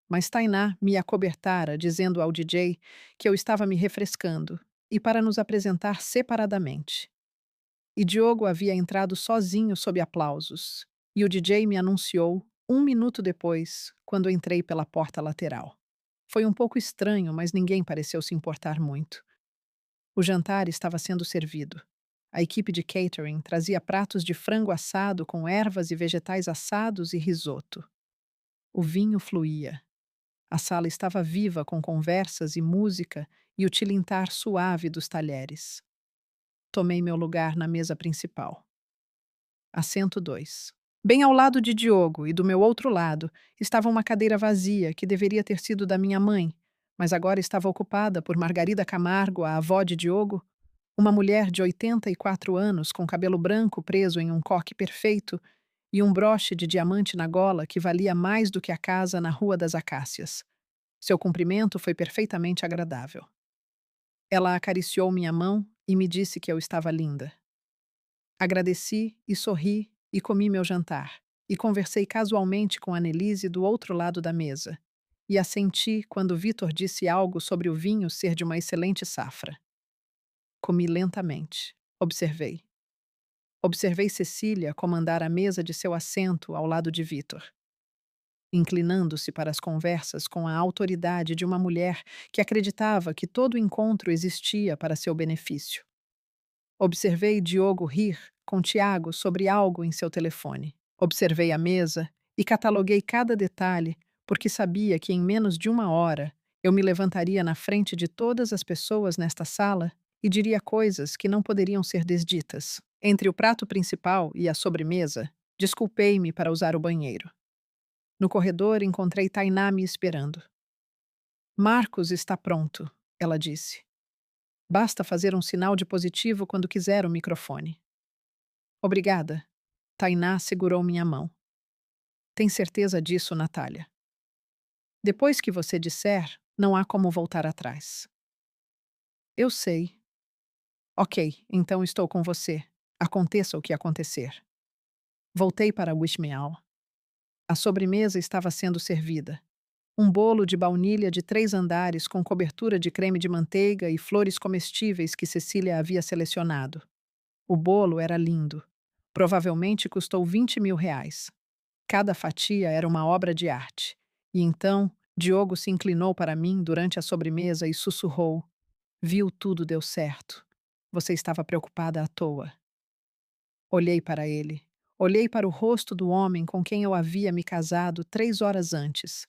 Mas Tainá me acobertara dizendo ao DJ que eu estava me refrescando e para nos apresentar separadamente. E Diogo havia entrado sozinho sob aplausos, e o DJ me anunciou 1 minuto depois, quando entrei pela porta lateral. Foi um pouco estranho, mas ninguém pareceu se importar muito. O jantar estava sendo servido. A equipe de catering trazia pratos de frango assado com ervas e vegetais assados e risoto. O vinho fluía. A sala estava viva com conversas e música e o tilintar suave dos talheres. tomei meu lugar na mesa principal. Assento 2. Bem ao lado de Diogo e do meu outro lado estava uma cadeira vazia que deveria ter sido da minha mãe, mas agora estava ocupada por Margarida Camargo, a avó de Diogo, uma mulher de 84 anos com cabelo branco preso em um coque perfeito e um broche de diamante na gola que valia mais do que a casa na Rua das Acácias. Seu cumprimento foi perfeitamente agradável. Ela acariciou minha mão e me disse que eu estava linda. Agradeci e sorri e comi meu jantar, e conversei casualmente com Annelise do outro lado da mesa, e assenti quando Vitor disse algo sobre o vinho ser de uma excelente safra. Comi lentamente. Observei. Observei Cecília comandar a mesa de seu assento ao lado de Vitor, inclinando-se para as conversas com a autoridade de uma mulher que acreditava que todo encontro existia para seu benefício. Observei Diogo rir com Tiago sobre algo em seu telefone. Observei a mesa e cataloguei cada detalhe, porque sabia que em menos de uma hora eu me levantaria na frente de todas as pessoas nesta sala e diria coisas que não poderiam ser desditas. Entre o prato principal e a sobremesa, desculpei-me para usar o banheiro. No corredor encontrei Tainá me esperando. Marcos está pronto, ela disse. Basta fazer um sinal de positivo quando quiser o microfone. Obrigada. Tainá segurou minha mão. Tem certeza disso, Natália? Depois que você disser, não há como voltar atrás. Eu sei. Ok, então estou com você. Aconteça o que acontecer. Voltei para Wishmeal. A sobremesa estava sendo servida. Um bolo de baunilha de 3 andares com cobertura de creme de manteiga e flores comestíveis que Cecília havia selecionado. O bolo era lindo. Provavelmente custou R$ 20.000. Cada fatia era uma obra de arte. E então, Diogo se inclinou para mim durante a sobremesa e sussurrou: Viu, tudo deu certo. Você estava preocupada à toa. Olhei para ele. Olhei para o rosto do homem com quem eu havia me casado 3 horas antes.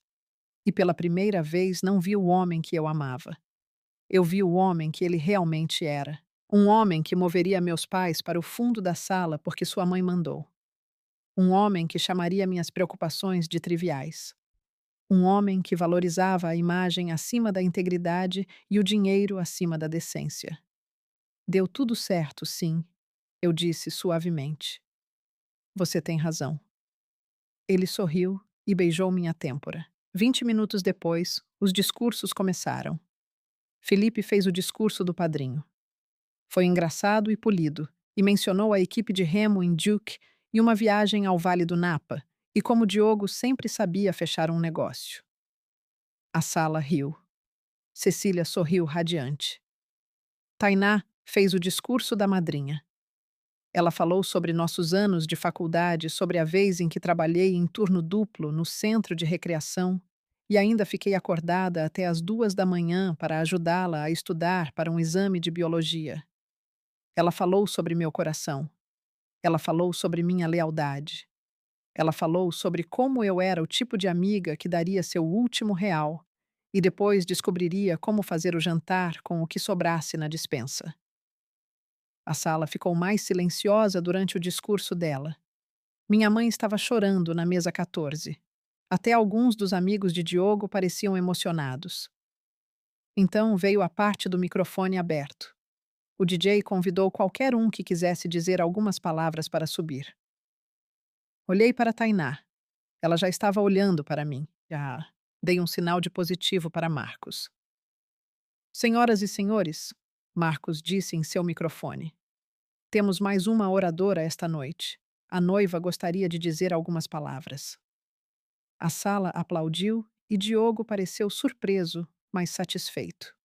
E pela primeira vez não vi o homem que eu amava. Eu vi o homem que ele realmente era. Um homem que moveria meus pais para o fundo da sala porque sua mãe mandou. Um homem que chamaria minhas preocupações de triviais. Um homem que valorizava a imagem acima da integridade e o dinheiro acima da decência. Deu tudo certo, sim, eu disse suavemente. Você tem razão. Ele sorriu e beijou minha têmpora. 20 minutos depois, os discursos começaram. Felipe fez o discurso do padrinho. Foi engraçado e polido, e mencionou a equipe de remo em Duke e uma viagem ao Vale do Napa, e como Diogo sempre sabia fechar um negócio. A sala riu. Cecília sorriu radiante. Tainá fez o discurso da madrinha. Ela falou sobre nossos anos de faculdade, sobre a vez em que trabalhei em turno duplo no centro de recreação e ainda fiquei acordada até as 2 da manhã para ajudá-la a estudar para um exame de biologia. Ela falou sobre meu coração. Ela falou sobre minha lealdade. Ela falou sobre como eu era o tipo de amiga que daria seu último real e depois descobriria como fazer o jantar com o que sobrasse na despensa. A sala ficou mais silenciosa durante o discurso dela. Minha mãe estava chorando na mesa 14. Até alguns dos amigos de Diogo pareciam emocionados. Então veio a parte do microfone aberto. O DJ convidou qualquer um que quisesse dizer algumas palavras para subir. Olhei para Tainá. Ela já estava olhando para mim. Já dei um sinal de positivo para Marcos. Senhoras e senhores, Marcos disse em seu microfone. Temos mais uma oradora esta noite. A noiva gostaria de dizer algumas palavras. A sala aplaudiu e Diogo pareceu surpreso, mas satisfeito.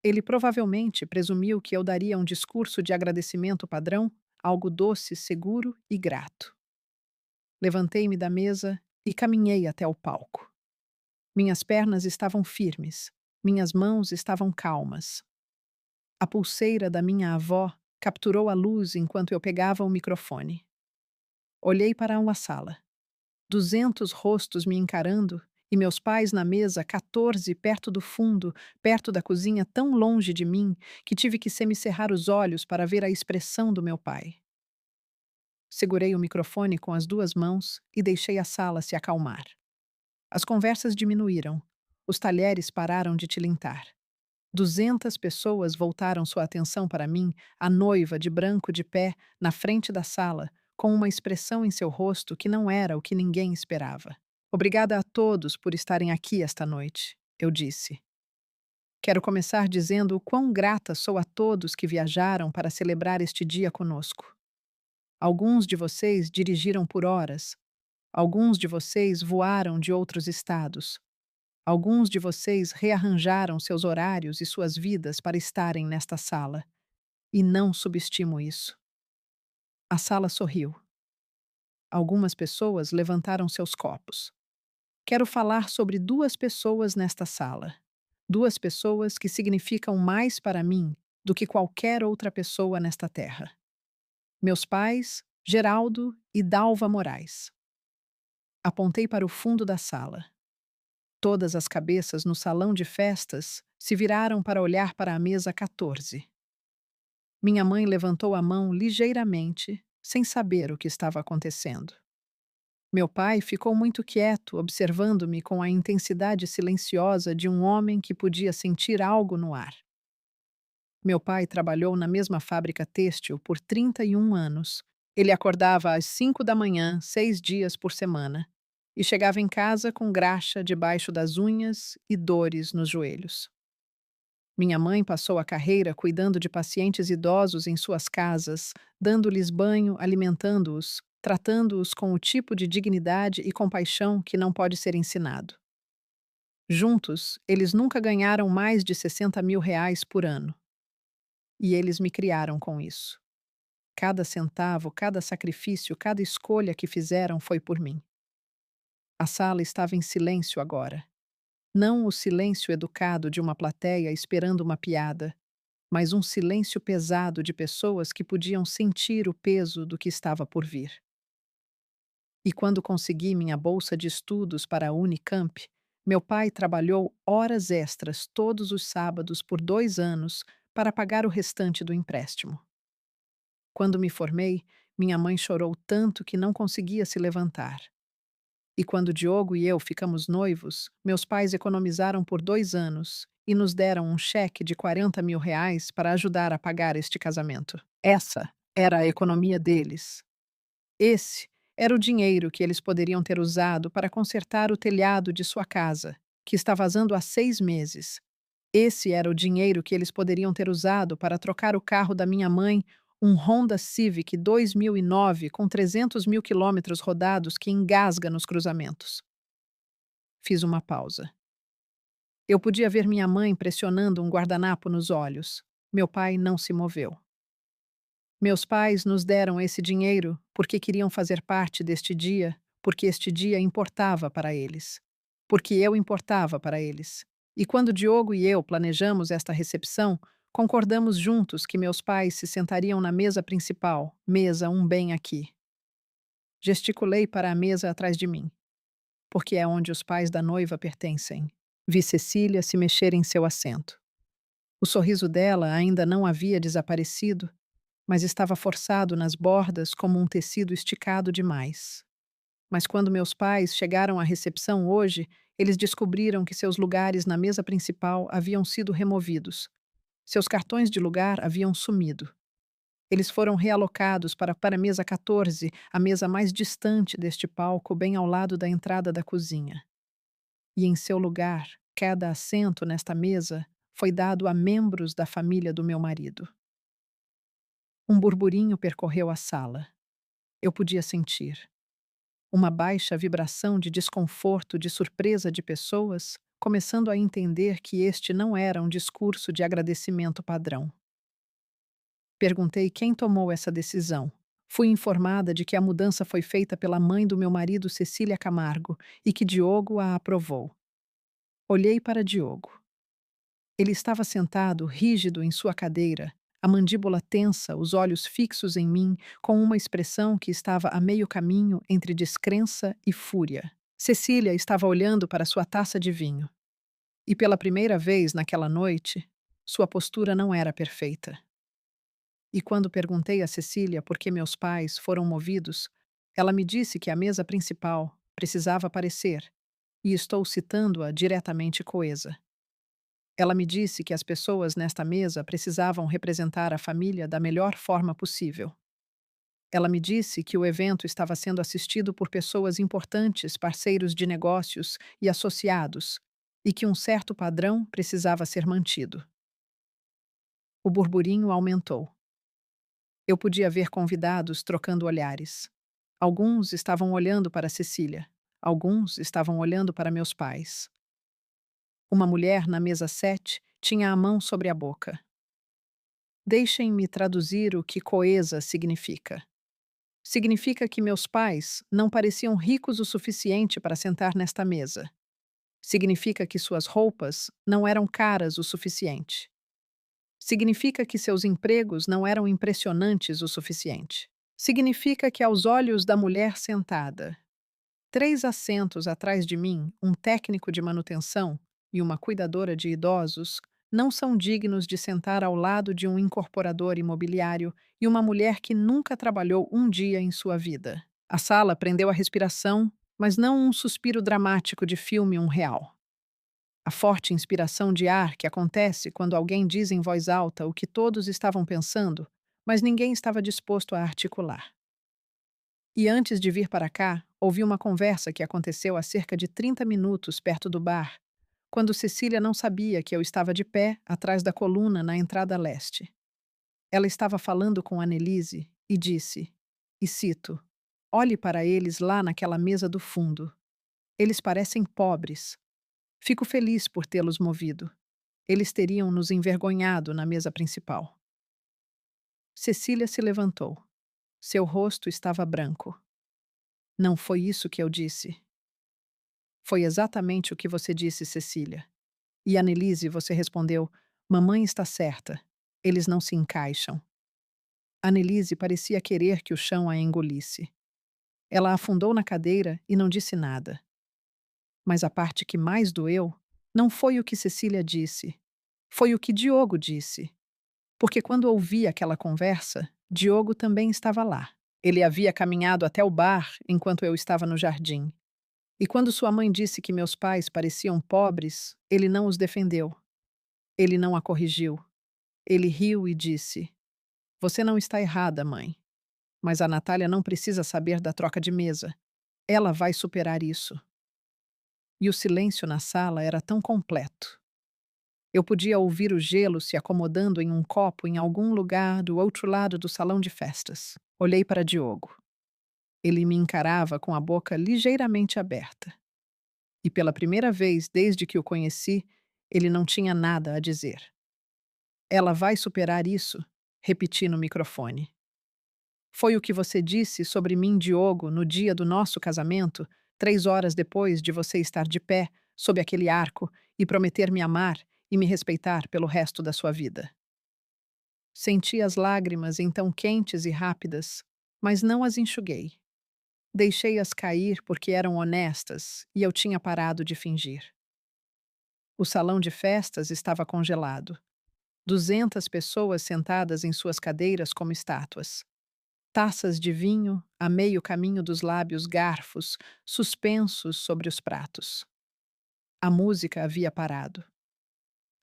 Ele provavelmente presumiu que eu daria um discurso de agradecimento padrão, algo doce, seguro e grato. Levantei-me da mesa e caminhei até o palco. Minhas pernas estavam firmes, minhas mãos estavam calmas. A pulseira da minha avó capturou a luz enquanto eu pegava o microfone. Olhei para uma sala. 200 rostos me encarando E meus pais na mesa 14, perto do fundo, perto da cozinha, tão longe de mim, que tive que semicerrar os olhos para ver a expressão do meu pai. Segurei o microfone com as duas mãos e deixei a sala se acalmar. As conversas diminuíram. Os talheres pararam de tilintar. 200 pessoas voltaram sua atenção para mim, a noiva de branco de pé, na frente da sala, com uma expressão em seu rosto que não era o que ninguém esperava. Obrigada a todos por estarem aqui esta noite, eu disse. Quero começar dizendo o quão grata sou a todos que viajaram para celebrar este dia conosco. Alguns de vocês dirigiram por horas, alguns de vocês voaram de outros estados, alguns de vocês rearranjaram seus horários e suas vidas para estarem nesta sala. E não subestimo isso. A sala sorriu. Algumas pessoas levantaram seus copos. Quero falar sobre duas pessoas nesta sala. Duas pessoas que significam mais para mim do que qualquer outra pessoa nesta terra. Meus pais, Geraldo e Dalva Moraes. Apontei para o fundo da sala. Todas as cabeças no salão de festas se viraram para olhar para a mesa 14. Minha mãe levantou a mão ligeiramente, sem saber o que estava acontecendo. Meu pai ficou muito quieto, observando-me com a intensidade silenciosa de um homem que podia sentir algo no ar. Meu pai trabalhou na mesma fábrica têxtil por 31 anos. Ele acordava às 5 da manhã, 6 dias por semana, e chegava em casa com graxa debaixo das unhas e dores nos joelhos. Minha mãe passou a carreira cuidando de pacientes idosos em suas casas, dando-lhes banho, alimentando-os, tratando-os com o tipo de dignidade e compaixão que não pode ser ensinado. Juntos, eles nunca ganharam mais de 60 mil reais por ano. E eles me criaram com isso. Cada centavo, cada sacrifício, cada escolha que fizeram foi por mim. A sala estava em silêncio agora. Não o silêncio educado de uma plateia esperando uma piada, mas um silêncio pesado de pessoas que podiam sentir o peso do que estava por vir. E quando consegui minha bolsa de estudos para a Unicamp, meu pai trabalhou horas extras todos os sábados por 2 anos para pagar o restante do empréstimo. Quando me formei, minha mãe chorou tanto que não conseguia se levantar. E quando Diogo e eu ficamos noivos, meus pais economizaram por 2 anos e nos deram um cheque de 40 mil reais para ajudar a pagar este casamento. Essa era a economia deles. Esse era o dinheiro que eles poderiam ter usado para consertar o telhado de sua casa, que está vazando há 6 meses. Esse era o dinheiro que eles poderiam ter usado para trocar o carro da minha mãe, um Honda Civic 2009 com 300 mil quilômetros rodados que engasga nos cruzamentos. Fiz uma pausa. Eu podia ver minha mãe pressionando um guardanapo nos olhos. Meu pai não se moveu. Meus pais nos deram esse dinheiro porque queriam fazer parte deste dia, porque este dia importava para eles. Porque eu importava para eles. E quando Diogo e eu planejamos esta recepção, concordamos juntos que meus pais se sentariam na mesa principal, mesa um bem aqui. Gesticulei para a mesa atrás de mim, porque é onde os pais da noiva pertencem. Vi Cecília se mexer em seu assento. O sorriso dela ainda não havia desaparecido, mas estava forçado nas bordas como um tecido esticado demais. Mas quando meus pais chegaram à recepção hoje, eles descobriram que seus lugares na mesa principal haviam sido removidos. Seus cartões de lugar haviam sumido. Eles foram realocados para a mesa 14, a mesa mais distante deste palco, bem ao lado da entrada da cozinha. E em seu lugar, cada assento nesta mesa foi dado a membros da família do meu marido. Um burburinho percorreu a sala. Eu podia sentir. Uma baixa vibração de desconforto, de surpresa de pessoas, começando a entender que este não era um discurso de agradecimento padrão. Perguntei quem tomou essa decisão. Fui informada de que a mudança foi feita pela mãe do meu marido, Cecília Camargo, e que Diogo a aprovou. Olhei para Diogo. Ele estava sentado, rígido em sua cadeira, a mandíbula tensa, os olhos fixos em mim, com uma expressão que estava a meio caminho entre descrença e fúria. Cecília estava olhando para sua taça de vinho, e pela primeira vez naquela noite, sua postura não era perfeita. E quando perguntei a Cecília por que meus pais foram movidos, ela me disse que a mesa principal precisava parecer, e estou citando-a diretamente coesa. Ela me disse que as pessoas nesta mesa precisavam representar a família da melhor forma possível. Ela me disse que o evento estava sendo assistido por pessoas importantes, parceiros de negócios e associados, e que um certo padrão precisava ser mantido. O burburinho aumentou. Eu podia ver convidados trocando olhares. Alguns estavam olhando para Cecília, alguns estavam olhando para meus pais. Uma mulher na mesa 7 tinha a mão sobre a boca. Deixem-me traduzir o que coesa significa. Significa que meus pais não pareciam ricos o suficiente para sentar nesta mesa. Significa que suas roupas não eram caras o suficiente. Significa que seus empregos não eram impressionantes o suficiente. Significa que, aos olhos da mulher sentada, 3 assentos atrás de mim, um técnico de manutenção e uma cuidadora de idosos não são dignos de sentar ao lado de um incorporador imobiliário e uma mulher que nunca trabalhou um dia em sua vida. A sala prendeu a respiração, mas não um suspiro dramático de filme real. A forte inspiração de ar que acontece quando alguém diz em voz alta o que todos estavam pensando, mas ninguém estava disposto a articular. E antes de vir para cá, ouvi uma conversa que aconteceu há cerca de 30 minutos perto do bar, quando Cecília não sabia que eu estava de pé atrás da coluna na entrada leste. Ela estava falando com Annelise e disse, e cito: "Olhe para eles lá naquela mesa do fundo. Eles parecem pobres. Fico feliz por tê-los movido. Eles teriam nos envergonhado na mesa principal." Cecília se levantou. Seu rosto estava branco. "Não foi isso que eu disse." "Foi exatamente o que você disse, Cecília." E Annelise, você respondeu: "Mamãe está certa. Eles não se encaixam." Annelise parecia querer que o chão a engolisse. Ela afundou na cadeira e não disse nada. Mas a parte que mais doeu não foi o que Cecília disse, foi o que Diogo disse. Porque quando ouvi aquela conversa, Diogo também estava lá. Ele havia caminhado até o bar enquanto eu estava no jardim. E quando sua mãe disse que meus pais pareciam pobres, ele não os defendeu. Ele não a corrigiu. Ele riu e disse: "Você não está errada, mãe. Mas a Natália não precisa saber da troca de mesa. Ela vai superar isso." E o silêncio na sala era tão completo. Eu podia ouvir o gelo se acomodando em um copo em algum lugar do outro lado do salão de festas. Olhei para Diogo. Ele me encarava com a boca ligeiramente aberta. E pela primeira vez desde que o conheci, ele não tinha nada a dizer. "Ela vai superar isso", repeti no microfone. "Foi o que você disse sobre mim, Diogo, no dia do nosso casamento, 3 horas depois de você estar de pé, sob aquele arco, e prometer me amar e me respeitar pelo resto da sua vida." Senti as lágrimas então quentes e rápidas, mas não as enxuguei. Deixei-as cair porque eram honestas e eu tinha parado de fingir. O salão de festas estava congelado. 200 pessoas sentadas em suas cadeiras como estátuas. Taças de vinho, a meio caminho dos lábios garfos, suspensos sobre os pratos. A música havia parado.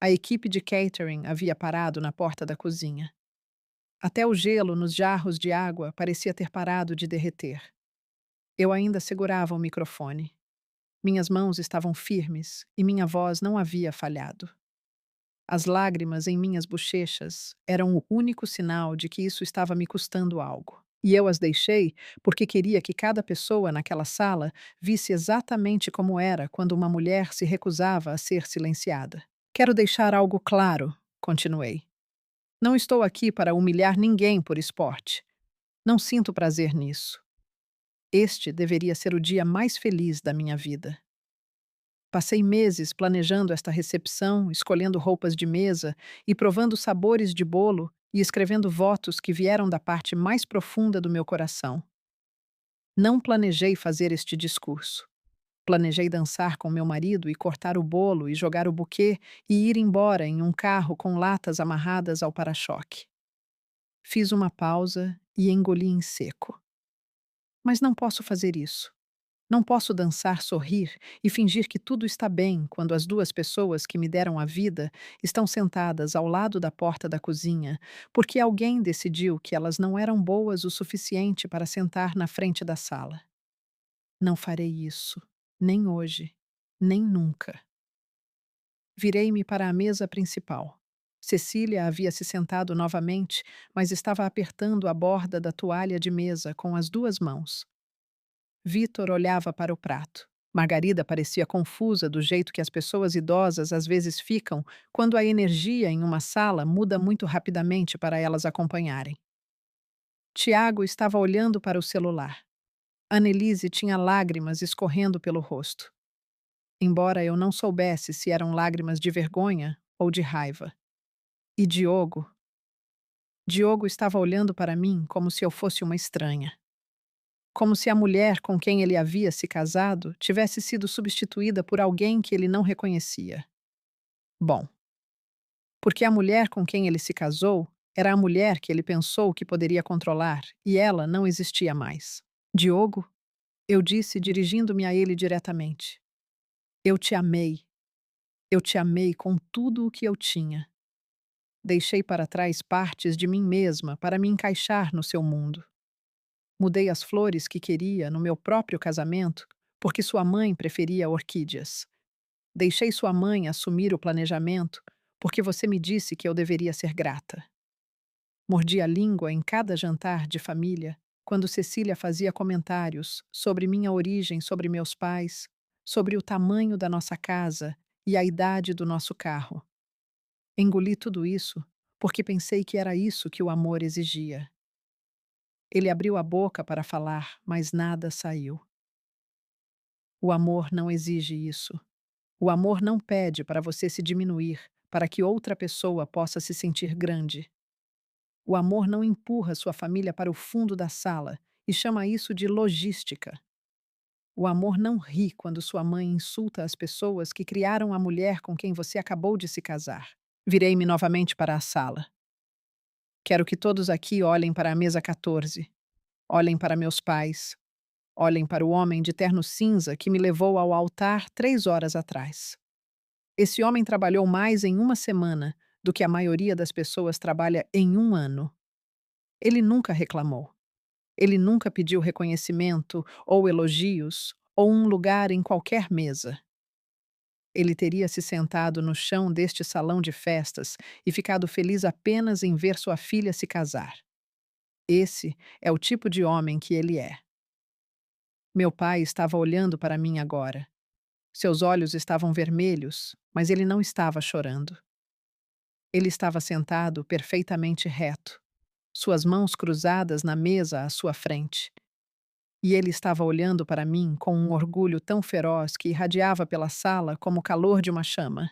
A equipe de catering havia parado na porta da cozinha. Até o gelo nos jarros de água parecia ter parado de derreter. Eu ainda segurava o microfone. Minhas mãos estavam firmes e minha voz não havia falhado. As lágrimas em minhas bochechas eram o único sinal de que isso estava me custando algo. E eu as deixei porque queria que cada pessoa naquela sala visse exatamente como era quando uma mulher se recusava a ser silenciada. "Quero deixar algo claro", continuei. "Não estou aqui para humilhar ninguém por esporte. Não sinto prazer nisso. Este deveria ser o dia mais feliz da minha vida. Passei meses planejando esta recepção, escolhendo roupas de mesa e provando sabores de bolo e escrevendo votos que vieram da parte mais profunda do meu coração. Não planejei fazer este discurso. Planejei dançar com meu marido e cortar o bolo e jogar o buquê e ir embora em um carro com latas amarradas ao para-choque. Fiz uma pausa e engoli em seco. Mas não posso fazer isso. Não posso dançar, sorrir e fingir que tudo está bem quando as duas pessoas que me deram a vida estão sentadas ao lado da porta da cozinha, porque alguém decidiu que elas não eram boas o suficiente para sentar na frente da sala. Não farei isso, nem hoje, nem nunca. Virei-me para a mesa principal. Cecília havia se sentado novamente, mas estava apertando a borda da toalha de mesa com as duas mãos. Vitor olhava para o prato. Margarida parecia confusa do jeito que as pessoas idosas às vezes ficam quando a energia em uma sala muda muito rapidamente para elas acompanharem. Tiago estava olhando para o celular. Annelise tinha lágrimas escorrendo pelo rosto, embora eu não soubesse se eram lágrimas de vergonha ou de raiva. E Diogo? Diogo estava olhando para mim como se eu fosse uma estranha. Como se a mulher com quem ele havia se casado tivesse sido substituída por alguém que ele não reconhecia. Bom, porque a mulher com quem ele se casou era a mulher que ele pensou que poderia controlar e ela não existia mais. Diogo, eu disse, dirigindo-me a ele diretamente. Eu te amei. Eu te amei com tudo o que eu tinha. Deixei para trás partes de mim mesma para me encaixar no seu mundo. Mudei as flores que queria no meu próprio casamento porque sua mãe preferia orquídeas. Deixei sua mãe assumir o planejamento porque você me disse que eu deveria ser grata. Mordi a língua em cada jantar de família quando Cecília fazia comentários sobre minha origem, sobre meus pais, sobre o tamanho da nossa casa e a idade do nosso carro. Engoli tudo isso porque pensei que era isso que o amor exigia. Ele abriu a boca para falar, mas nada saiu. O amor não exige isso. O amor não pede para você se diminuir para que outra pessoa possa se sentir grande. O amor não empurra sua família para o fundo da sala e chama isso de logística. O amor não ri quando sua mãe insulta as pessoas que criaram a mulher com quem você acabou de se casar. Virei-me novamente para a sala. Quero que todos aqui olhem para a mesa 14. Olhem para meus pais. Olhem para o homem de terno cinza que me levou ao altar 3 horas atrás. Esse homem trabalhou mais em uma semana do que a maioria das pessoas trabalha em um ano. Ele nunca reclamou. Ele nunca pediu reconhecimento ou elogios ou um lugar em qualquer mesa. Ele teria se sentado no chão deste salão de festas e ficado feliz apenas em ver sua filha se casar. Esse é o tipo de homem que ele é. Meu pai estava olhando para mim agora. Seus olhos estavam vermelhos, mas ele não estava chorando. Ele estava sentado perfeitamente reto, suas mãos cruzadas na mesa à sua frente. E ele estava olhando para mim com um orgulho tão feroz que irradiava pela sala como o calor de uma chama.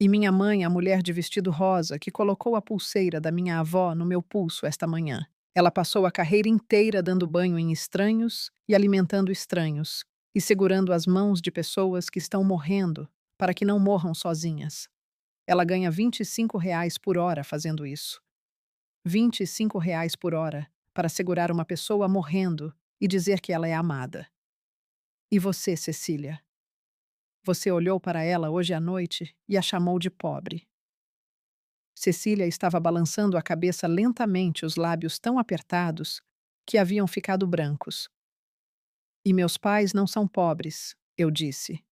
E minha mãe, a mulher de vestido rosa, que colocou a pulseira da minha avó no meu pulso esta manhã. Ela passou a carreira inteira dando banho em estranhos e alimentando estranhos, e segurando as mãos de pessoas que estão morrendo, para que não morram sozinhas. Ela ganha R$ 25 por hora fazendo isso. R$ 25 por hora para segurar uma pessoa morrendo e dizer que ela é amada. E você, Cecília? Você olhou para ela hoje à noite e a chamou de pobre. Cecília estava balançando a cabeça lentamente, os lábios tão apertados que haviam ficado brancos. E meus pais não são pobres, eu disse.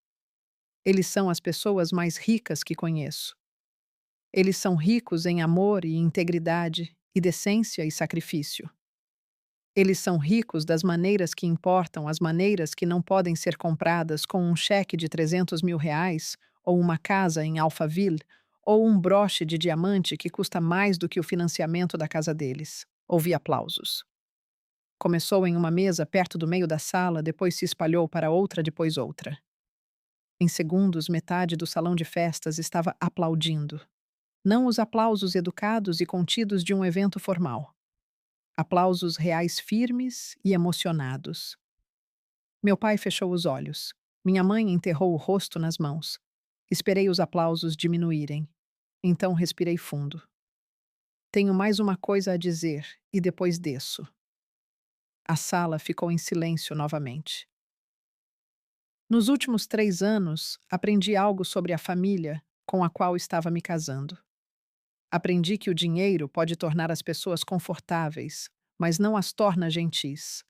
Eles são as pessoas mais ricas que conheço. Eles são ricos em amor e integridade, e decência e sacrifício. Eles são ricos das maneiras que importam, as maneiras que não podem ser compradas com um cheque de R$ 300 mil, ou uma casa em Alphaville, ou um broche de diamante que custa mais do que o financiamento da casa deles. Ouvi aplausos. Começou em uma mesa perto do meio da sala, depois se espalhou para outra, depois outra. Em segundos, metade do salão de festas estava aplaudindo. Não os aplausos educados e contidos de um evento formal. Aplausos reais firmes e emocionados. Meu pai fechou os olhos. Minha mãe enterrou o rosto nas mãos. Esperei os aplausos diminuírem. Então respirei fundo. Tenho mais uma coisa a dizer e depois desço. A sala ficou em silêncio novamente. Nos últimos 3 anos, aprendi algo sobre a família com a qual estava me casando. Aprendi que o dinheiro pode tornar as pessoas confortáveis, mas não as torna gentis.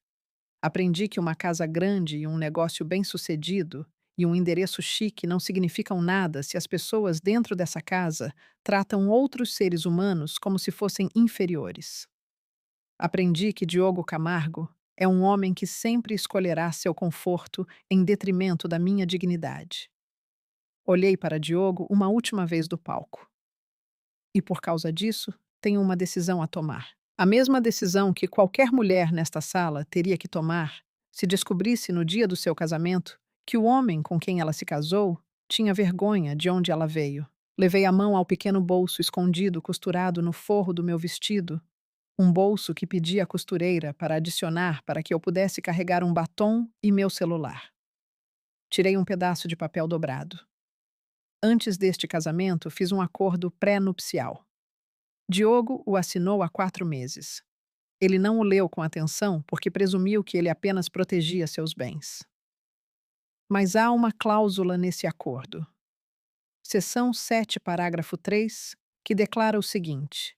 Aprendi que uma casa grande e um negócio bem-sucedido e um endereço chique não significam nada se as pessoas dentro dessa casa tratam outros seres humanos como se fossem inferiores. Aprendi que Diogo Camargo é um homem que sempre escolherá seu conforto em detrimento da minha dignidade. Olhei para Diogo uma última vez do palco. E por causa disso, tenho uma decisão a tomar. A mesma decisão que qualquer mulher nesta sala teria que tomar se descobrisse no dia do seu casamento que o homem com quem ela se casou tinha vergonha de onde ela veio. Levei a mão ao pequeno bolso escondido costurado no forro do meu vestido, um bolso que pedi à costureira para adicionar para que eu pudesse carregar um batom e meu celular. Tirei um pedaço de papel dobrado. Antes deste casamento, fiz um acordo pré-nupcial. Diogo o assinou há 4 meses. Ele não o leu com atenção porque presumiu que ele apenas protegia seus bens. Mas há uma cláusula nesse acordo. Seção 7, parágrafo 3, que declara o seguinte: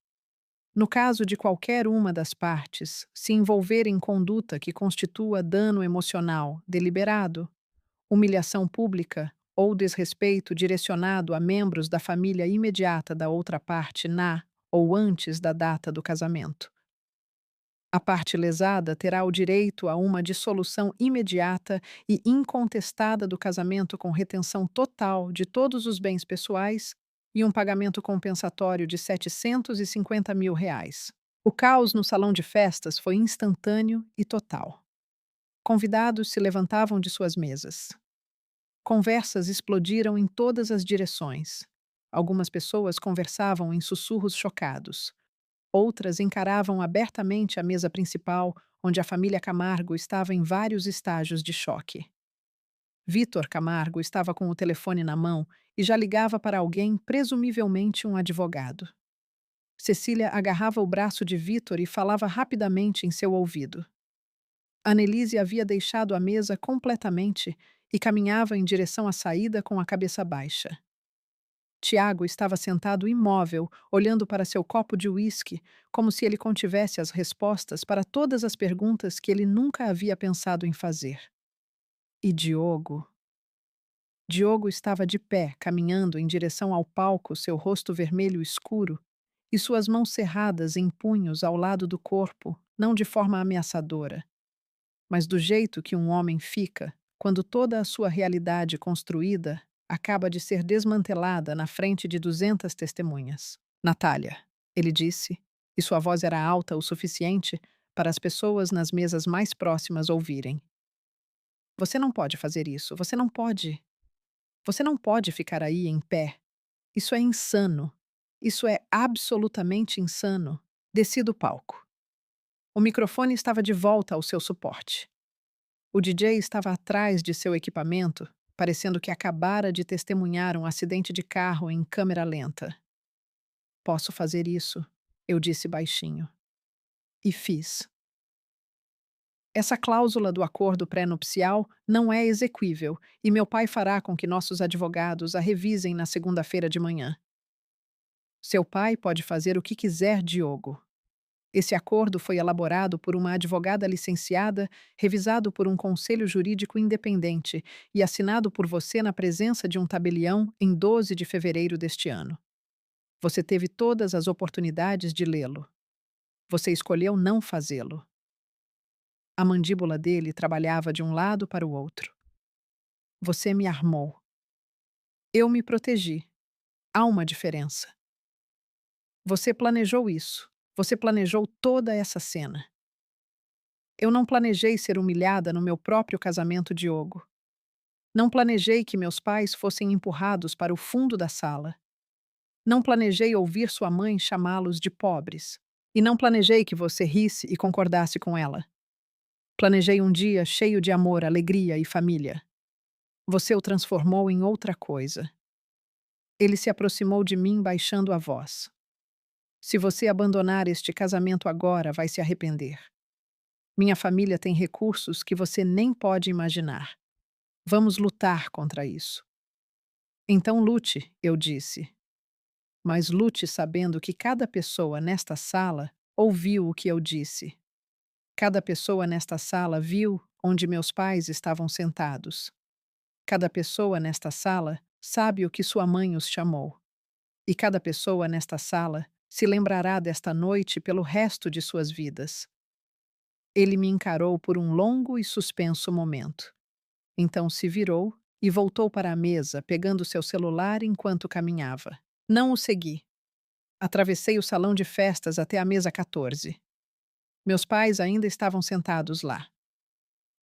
no caso de qualquer uma das partes se envolver em conduta que constitua dano emocional deliberado, humilhação pública ou desrespeito direcionado a membros da família imediata da outra parte na ou antes da data do casamento, a parte lesada terá o direito a uma dissolução imediata e incontestada do casamento com retenção total de todos os bens pessoais e um pagamento compensatório de R$ 750.000. O caos no salão de festas foi instantâneo e total. Convidados se levantavam de suas mesas. Conversas explodiram em todas as direções. Algumas pessoas conversavam em sussurros chocados. Outras encaravam abertamente a mesa principal, onde a família Camargo estava em vários estágios de choque. Vítor Camargo estava com o telefone na mão e já ligava para alguém, presumivelmente um advogado. Cecília agarrava o braço de Vítor e falava rapidamente em seu ouvido. Annelise havia deixado a mesa completamente e caminhava em direção à saída com a cabeça baixa. Tiago estava sentado imóvel, olhando para seu copo de uísque, como se ele contivesse as respostas para todas as perguntas que ele nunca havia pensado em fazer. E Diogo? Diogo estava de pé, caminhando em direção ao palco, seu rosto vermelho escuro e suas mãos cerradas em punhos ao lado do corpo, não de forma ameaçadora, mas do jeito que um homem fica quando toda a sua realidade construída acaba de ser desmantelada na frente de 200 testemunhas. Natália, ele disse, e sua voz era alta o suficiente para as pessoas nas mesas mais próximas ouvirem. Você não pode fazer isso, você não pode. Você não pode ficar aí em pé. Isso é insano. Isso é absolutamente insano. Desci do palco. O microfone estava de volta ao seu suporte. O DJ estava atrás de seu equipamento, parecendo que acabara de testemunhar um acidente de carro em câmera lenta. Posso fazer isso, eu disse baixinho. E fiz. Essa cláusula do acordo pré-nupcial não é exequível e meu pai fará com que nossos advogados a revisem na segunda-feira de manhã. Seu pai pode fazer o que quiser, Diogo. Esse acordo foi elaborado por uma advogada licenciada, revisado por um conselho jurídico independente e assinado por você na presença de um tabelião em 12 de fevereiro deste ano. Você teve todas as oportunidades de lê-lo. Você escolheu não fazê-lo. A mandíbula dele trabalhava de um lado para o outro. Você me armou. Eu me protegi. Há uma diferença. Você planejou isso. Você planejou toda essa cena. Eu não planejei ser humilhada no meu próprio casamento, Diogo. Não planejei que meus pais fossem empurrados para o fundo da sala. Não planejei ouvir sua mãe chamá-los de pobres. E não planejei que você risse e concordasse com ela. Planejei um dia cheio de amor, alegria e família. Você o transformou em outra coisa. Ele se aproximou de mim baixando a voz. Se você abandonar este casamento agora, vai se arrepender. Minha família tem recursos que você nem pode imaginar. Vamos lutar contra isso. Então lute, eu disse. Mas lute sabendo que cada pessoa nesta sala ouviu o que eu disse. Cada pessoa nesta sala viu onde meus pais estavam sentados. Cada pessoa nesta sala sabe o que sua mãe os chamou. E cada pessoa nesta sala se lembrará desta noite pelo resto de suas vidas. Ele me encarou por um longo e suspenso momento. Então se virou e voltou para a mesa, pegando seu celular enquanto caminhava. Não o segui. Atravessei o salão de festas até a mesa 14. Meus pais ainda estavam sentados lá.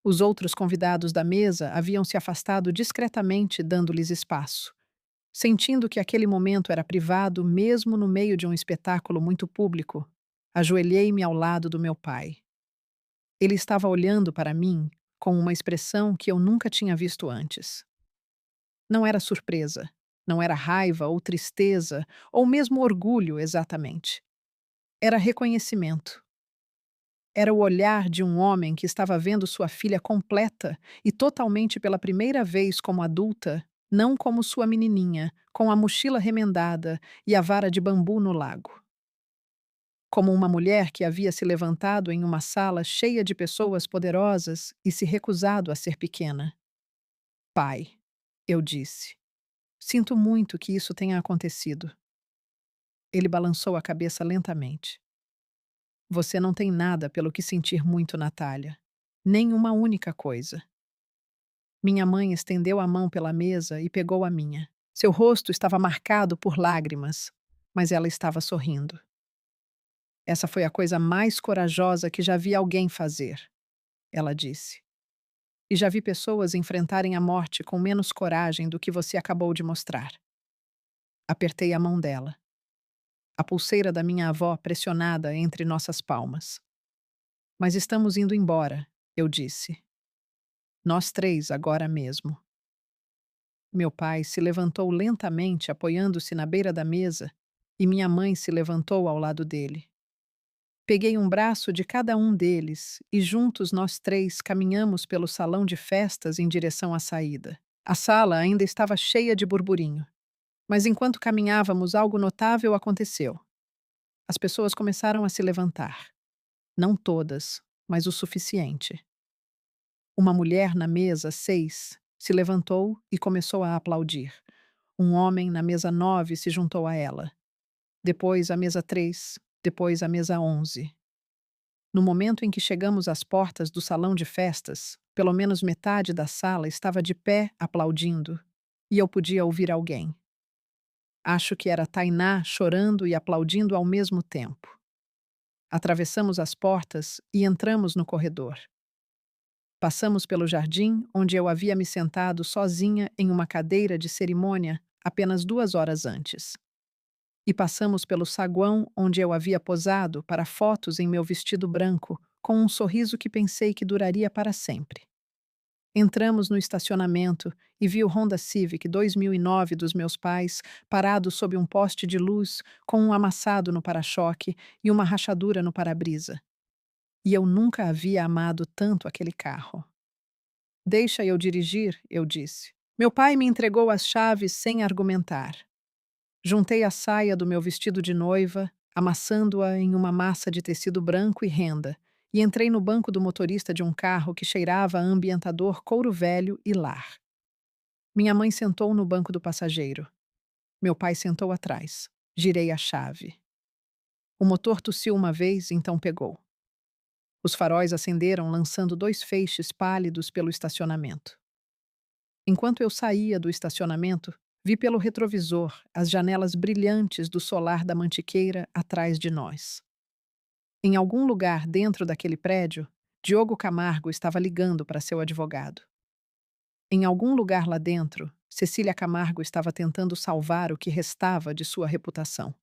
Os outros convidados da mesa haviam se afastado discretamente, dando-lhes espaço. Sentindo que aquele momento era privado, mesmo no meio de um espetáculo muito público, ajoelhei-me ao lado do meu pai. Ele estava olhando para mim com uma expressão que eu nunca tinha visto antes. Não era surpresa, não era raiva ou tristeza, ou mesmo orgulho exatamente. Era reconhecimento. Era o olhar de um homem que estava vendo sua filha completa e totalmente pela primeira vez como adulta, não como sua menininha, com a mochila remendada e a vara de bambu no lago. Como uma mulher que havia se levantado em uma sala cheia de pessoas poderosas e se recusado a ser pequena. Pai, eu disse, sinto muito que isso tenha acontecido. Ele balançou a cabeça lentamente. Você não tem nada pelo que sentir muito, Natália. Nem uma única coisa. Minha mãe estendeu a mão pela mesa e pegou a minha. Seu rosto estava marcado por lágrimas, mas ela estava sorrindo. Essa foi a coisa mais corajosa que já vi alguém fazer, ela disse. E já vi pessoas enfrentarem a morte com menos coragem do que você acabou de mostrar. Apertei a mão dela. A pulseira da minha avó pressionada entre nossas palmas. Mas estamos indo embora, eu disse. Nós três agora mesmo. Meu pai se levantou lentamente, apoiando-se na beira da mesa, e minha mãe se levantou ao lado dele. Peguei um braço de cada um deles e juntos nós três caminhamos pelo salão de festas em direção à saída. A sala ainda estava cheia de burburinho. Mas enquanto caminhávamos, algo notável aconteceu. As pessoas começaram a se levantar. Não todas, mas o suficiente. Uma mulher na mesa 6 se levantou e começou a aplaudir. Um homem na mesa 9 se juntou a ela. Depois a mesa 3, depois a mesa 11. No momento em que chegamos às portas do salão de festas, pelo menos metade da sala estava de pé aplaudindo, e eu podia ouvir alguém. Acho que era Tainá chorando e aplaudindo ao mesmo tempo. Atravessamos as portas e entramos no corredor. Passamos pelo jardim, onde eu havia me sentado sozinha em uma cadeira de cerimônia apenas 2 horas antes. E passamos pelo saguão onde eu havia posado para fotos em meu vestido branco, com um sorriso que pensei que duraria para sempre. Entramos no estacionamento e vi o Honda Civic 2009 dos meus pais parado sob um poste de luz com um amassado no para-choque e uma rachadura no para-brisa. E eu nunca havia amado tanto aquele carro. Deixa eu dirigir, eu disse. Meu pai me entregou as chaves sem argumentar. Juntei a saia do meu vestido de noiva, amassando-a em uma massa de tecido branco e renda, e entrei no banco do motorista de um carro que cheirava a ambientador couro velho e lar. Minha mãe sentou no banco do passageiro. Meu pai sentou atrás. Girei a chave. O motor tossiu uma vez, então pegou. Os faróis acenderam, lançando 2 feixes pálidos pelo estacionamento. Enquanto eu saía do estacionamento, vi pelo retrovisor as janelas brilhantes do solar da Mantiqueira atrás de nós. Em algum lugar dentro daquele prédio, Diogo Camargo estava ligando para seu advogado. Em algum lugar lá dentro, Cecília Camargo estava tentando salvar o que restava de sua reputação.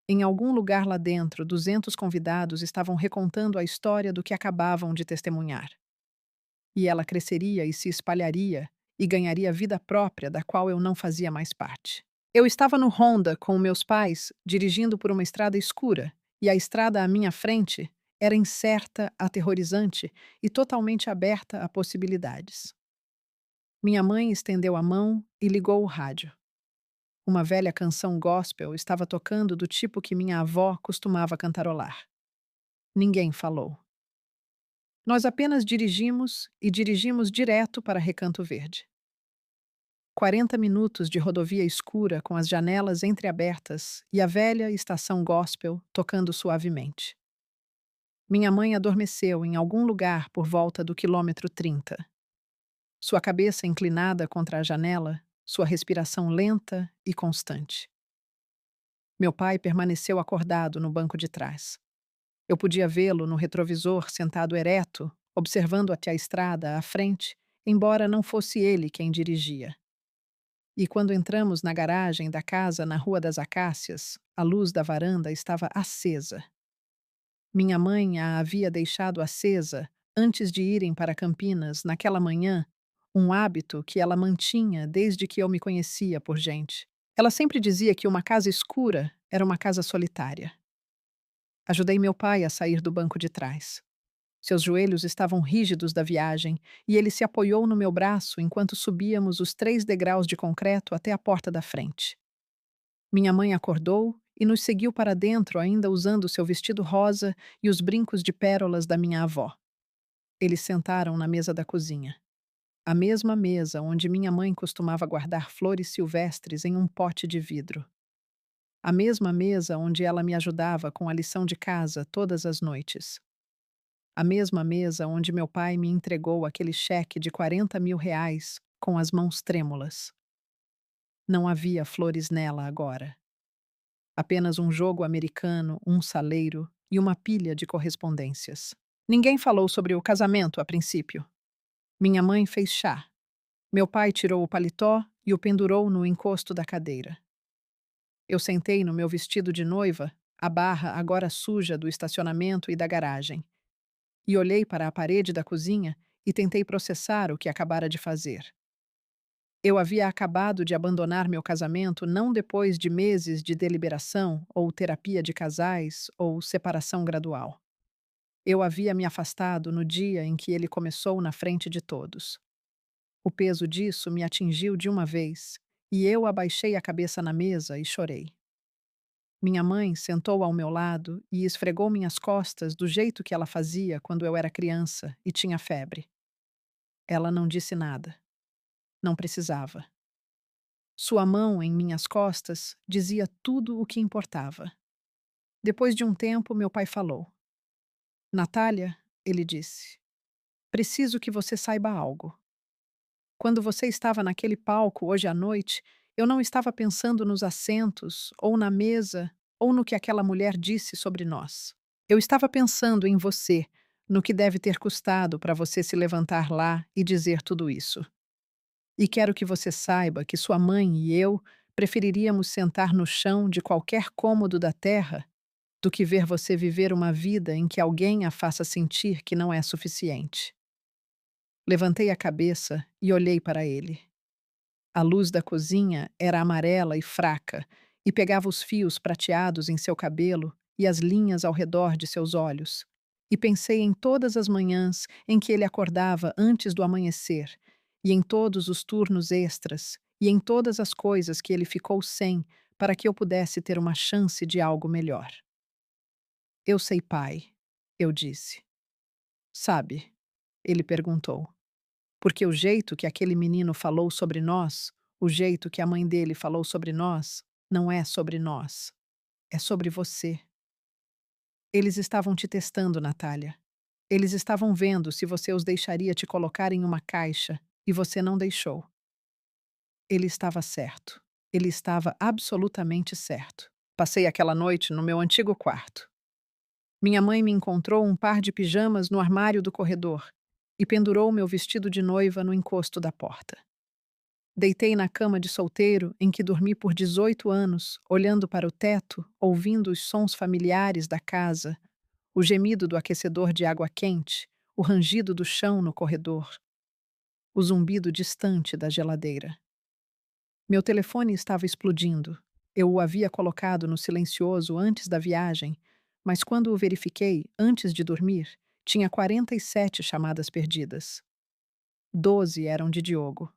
Em algum lugar lá dentro, 200 convidados estavam recontando a história do que acabavam de testemunhar. E ela cresceria e se espalharia, e ganharia vida própria da qual eu não fazia mais parte. Eu estava no Honda com meus pais, dirigindo por uma estrada escura, e a estrada à minha frente era incerta, aterrorizante e totalmente aberta a possibilidades. Minha mãe estendeu a mão e ligou o rádio. Uma velha canção gospel estava tocando do tipo que minha avó costumava cantarolar. Ninguém falou. Nós apenas dirigimos e dirigimos direto para Recanto Verde. 40 minutos de rodovia escura com as janelas entreabertas e a velha estação gospel tocando suavemente. Minha mãe adormeceu em algum lugar por volta do quilômetro 30. Sua cabeça inclinada contra a janela, sua respiração lenta e constante. Meu pai permaneceu acordado no banco de trás. Eu podia vê-lo no retrovisor sentado ereto, observando até a estrada à frente, embora não fosse ele quem dirigia. E quando entramos na garagem da casa na Rua das Acácias, a luz da varanda estava acesa. Minha mãe a havia deixado acesa antes de irem para Campinas naquela manhã, um hábito que ela mantinha desde que eu me conhecia por gente. Ela sempre dizia que uma casa escura era uma casa solitária. Ajudei meu pai a sair do banco de trás. Seus joelhos estavam rígidos da viagem e ele se apoiou no meu braço enquanto subíamos os 3 degraus de concreto até a porta da frente. Minha mãe acordou e nos seguiu para dentro, ainda usando seu vestido rosa e os brincos de pérolas da minha avó. Eles sentaram na mesa da cozinha. A mesma mesa onde minha mãe costumava guardar flores silvestres em um pote de vidro. A mesma mesa onde ela me ajudava com a lição de casa todas as noites. A mesma mesa onde meu pai me entregou aquele cheque de 40 mil reais com as mãos trêmulas. Não havia flores nela agora. Apenas um jogo americano, um saleiro e uma pilha de correspondências. Ninguém falou sobre o casamento a princípio. Minha mãe fez chá. Meu pai tirou o paletó e o pendurou no encosto da cadeira. Eu sentei no meu vestido de noiva, a barra agora suja do estacionamento e da garagem, e olhei para a parede da cozinha e tentei processar o que acabara de fazer. Eu havia acabado de abandonar meu casamento não depois de meses de deliberação, ou terapia de casais, ou separação gradual. Eu havia me afastado no dia em que ele começou na frente de todos. O peso disso me atingiu de uma vez, e eu abaixei a cabeça na mesa e chorei. Minha mãe sentou ao meu lado e esfregou minhas costas do jeito que ela fazia quando eu era criança e tinha febre. Ela não disse nada. Não precisava. Sua mão em minhas costas dizia tudo o que importava. Depois de um tempo, meu pai falou. Natália, ele disse, preciso que você saiba algo. Quando você estava naquele palco hoje à noite, eu não estava pensando nos assentos, ou na mesa, ou no que aquela mulher disse sobre nós. Eu estava pensando em você, no que deve ter custado para você se levantar lá e dizer tudo isso. E quero que você saiba que sua mãe e eu preferiríamos sentar no chão de qualquer cômodo da terra do que ver você viver uma vida em que alguém a faça sentir que não é suficiente. Levantei a cabeça e olhei para ele. A luz da cozinha era amarela e fraca e pegava os fios prateados em seu cabelo e as linhas ao redor de seus olhos. E pensei em todas as manhãs em que ele acordava antes do amanhecer, e em todos os turnos extras, e em todas as coisas que ele ficou sem para que eu pudesse ter uma chance de algo melhor. Eu sei, pai, eu disse. Sabe? Ele perguntou. Porque o jeito que aquele menino falou sobre nós, o jeito que a mãe dele falou sobre nós, não é sobre nós. É sobre você. Eles estavam te testando, Natália. Eles estavam vendo se você os deixaria te colocar em uma caixa e você não deixou. Ele estava certo. Ele estava absolutamente certo. Passei aquela noite no meu antigo quarto. Minha mãe me encontrou um par de pijamas no armário do corredor e pendurou meu vestido de noiva no encosto da porta. Deitei na cama de solteiro em que dormi por 18 anos, olhando para o teto, ouvindo os sons familiares da casa, o gemido do aquecedor de água quente, o rangido do chão no corredor. o zumbido distante da geladeira. Meu telefone estava explodindo. Eu o havia colocado no silencioso antes da viagem, mas quando o verifiquei, antes de dormir, tinha 47 chamadas perdidas. 12 eram de Diogo.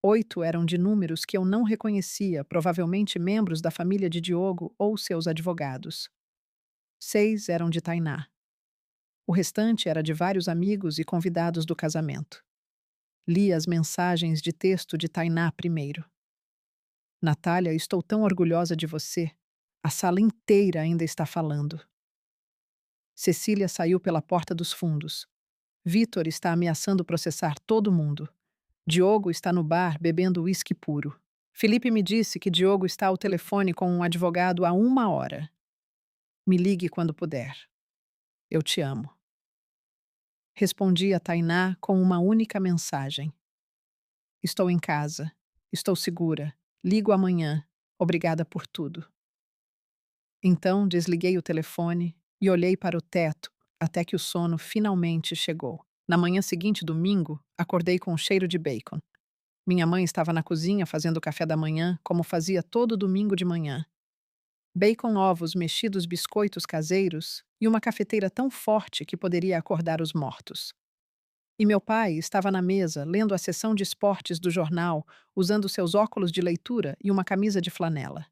8 eram de números que eu não reconhecia, provavelmente membros da família de Diogo ou seus advogados. 6 eram de Tainá. O restante era de vários amigos e convidados do casamento. Li as mensagens de texto de Tainá primeiro. Natália, estou tão orgulhosa de você. A sala inteira ainda está falando. Cecília saiu pela porta dos fundos. Vitor está ameaçando processar todo mundo. Diogo está no bar bebendo uísque puro. Felipe me disse que Diogo está ao telefone com um advogado há 1 hora. Me ligue quando puder. Eu te amo. Respondi a Tainá com uma única mensagem. Estou em casa. Estou segura. Ligo amanhã. Obrigada por tudo. Então desliguei o telefone e olhei para o teto até que o sono finalmente chegou. Na manhã seguinte, domingo, acordei com um cheiro de bacon. Minha mãe estava na cozinha fazendo café da manhã, como fazia todo domingo de manhã. Bacon, ovos mexidos, biscoitos caseiros e uma cafeteira tão forte que poderia acordar os mortos. E meu pai estava na mesa, lendo a seção de esportes do jornal, usando seus óculos de leitura e uma camisa de flanela.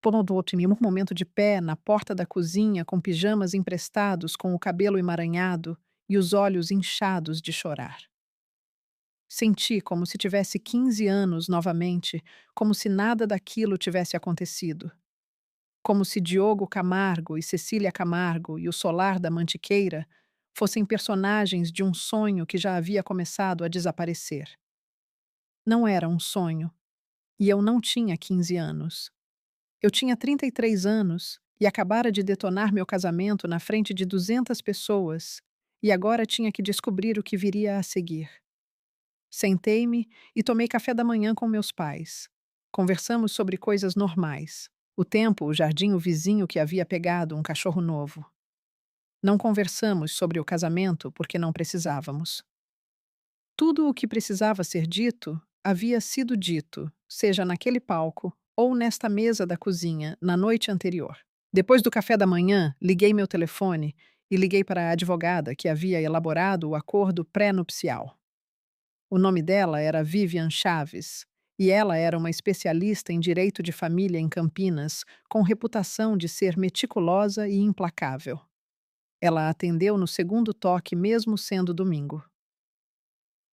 Ponodotmi, um momento de pé na porta da cozinha com pijamas emprestados, com o cabelo emaranhado e os olhos inchados de chorar. Senti como se tivesse 15 anos novamente, como se nada daquilo tivesse acontecido. Como se Diogo Camargo e Cecília Camargo e o Solar da Mantiqueira fossem personagens de um sonho que já havia começado a desaparecer. Não era um sonho, e eu não tinha 15 anos. Eu tinha 33 anos e acabara de detonar meu casamento na frente de 200 pessoas, e agora tinha que descobrir o que viria a seguir. Sentei-me e tomei café da manhã com meus pais. Conversamos sobre coisas normais. O tempo, o jardim, o vizinho que havia pegado um cachorro novo. Não conversamos sobre o casamento porque não precisávamos. Tudo o que precisava ser dito havia sido dito, seja naquele palco ou nesta mesa da cozinha, na noite anterior. Depois do café da manhã, liguei meu telefone e liguei para a advogada que havia elaborado o acordo pré-nupcial. O nome dela era Vivian Chaves, e ela era uma especialista em direito de família em Campinas, com reputação de ser meticulosa e implacável. Ela atendeu no segundo toque, mesmo sendo domingo.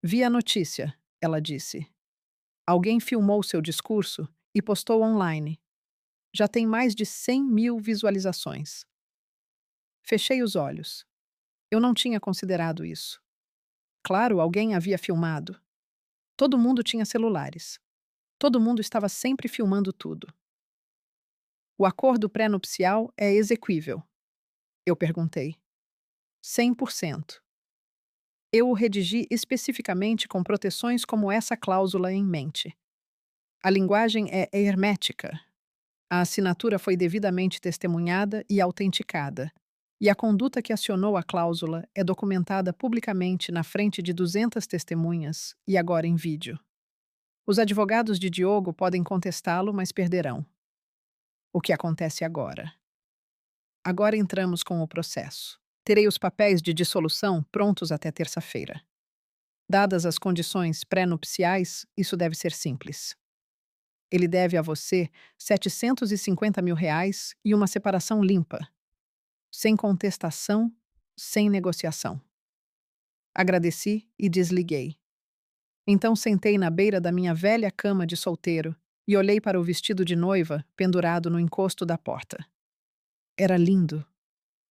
Vi a notícia, ela disse. Alguém filmou seu discurso e postou online. Já tem mais de 100.000 visualizações. Fechei os olhos. Eu não tinha considerado isso. Claro, alguém havia filmado. Todo mundo tinha celulares. Todo mundo estava sempre filmando tudo. O acordo pré-nupcial é exequível? Eu perguntei. 100%. Eu o redigi especificamente com proteções como essa cláusula em mente. A linguagem é hermética. A assinatura foi devidamente testemunhada e autenticada, e a conduta que acionou a cláusula é documentada publicamente na frente de 200 testemunhas e agora em vídeo. Os advogados de Diogo podem contestá-lo, mas perderão. O que acontece agora? Agora entramos com o processo. Terei os papéis de dissolução prontos até terça-feira. Dadas as condições pré-nupciais, isso deve ser simples. Ele deve a você 750 mil reais e uma separação limpa, sem contestação, sem negociação. Agradeci e desliguei. Então sentei na beira da minha velha cama de solteiro e olhei para o vestido de noiva pendurado no encosto da porta. Era lindo.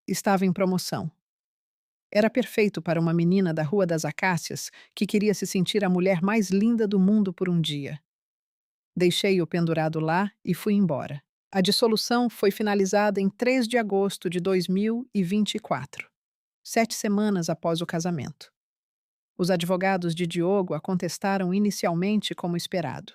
Estava em promoção. Era perfeito para uma menina da Rua das Acácias que queria se sentir a mulher mais linda do mundo por um dia. Deixei-o pendurado lá e fui embora. A dissolução foi finalizada em 3 de agosto de 2024, 7 semanas após o casamento. Os advogados de Diogo a contestaram inicialmente como esperado.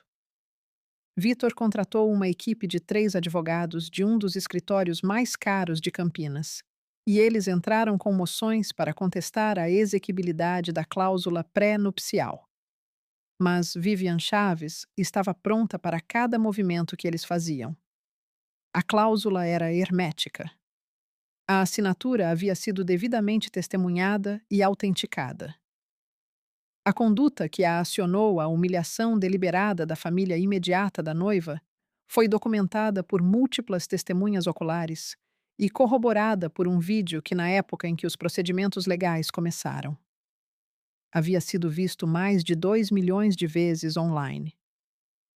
Vitor contratou uma equipe de 3 advogados de um dos escritórios mais caros de Campinas e eles entraram com moções para contestar a exequibilidade da cláusula pré-nupcial. Mas Vivian Chaves estava pronta para cada movimento que eles faziam. A cláusula era hermética. A assinatura havia sido devidamente testemunhada e autenticada. A conduta que a acionou à humilhação deliberada da família imediata da noiva foi documentada por múltiplas testemunhas oculares e corroborada por um vídeo que, na época em que os procedimentos legais começaram, havia sido visto mais de 2 milhões de vezes online.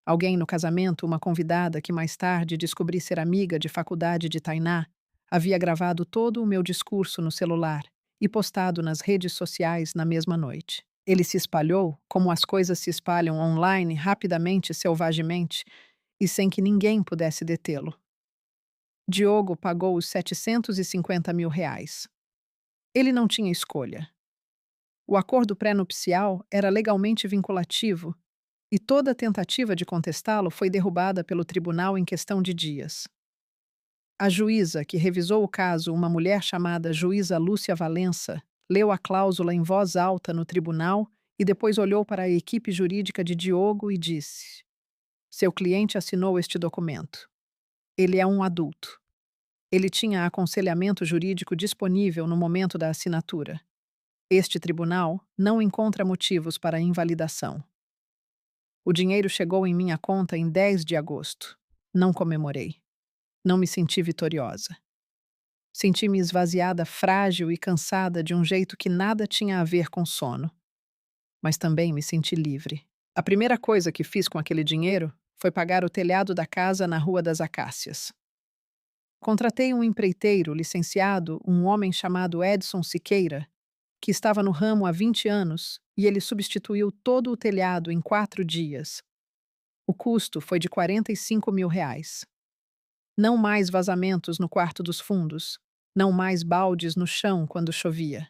Alguém no casamento, uma convidada que mais tarde descobri ser amiga de faculdade de Tainá, havia gravado todo o meu discurso no celular e postado nas redes sociais na mesma noite. Ele se espalhou, como as coisas se espalham online, rapidamente e selvagemente, e sem que ninguém pudesse detê-lo. Diogo pagou os 750 mil reais. Ele não tinha escolha. O acordo pré-nupcial era legalmente vinculativo e toda tentativa de contestá-lo foi derrubada pelo tribunal em questão de dias. A juíza, que revisou o caso, uma mulher chamada juíza Lúcia Valença, leu a cláusula em voz alta no tribunal e depois olhou para a equipe jurídica de Diogo e disse: Seu cliente assinou este documento. Ele é um adulto. Ele tinha aconselhamento jurídico disponível no momento da assinatura. Este tribunal não encontra motivos para a invalidação. O dinheiro chegou em minha conta em 10 de agosto. Não comemorei. Não me senti vitoriosa. Senti-me esvaziada, frágil e cansada de um jeito que nada tinha a ver com sono. Mas também me senti livre. A primeira coisa que fiz com aquele dinheiro foi pagar o telhado da casa na Rua das Acácias. Contratei um empreiteiro licenciado, um homem chamado Edson Siqueira, que estava no ramo há 20 anos, e ele substituiu todo o telhado em 4 dias. O custo foi de 45 mil reais. Não mais vazamentos no quarto dos fundos, não mais baldes no chão quando chovia.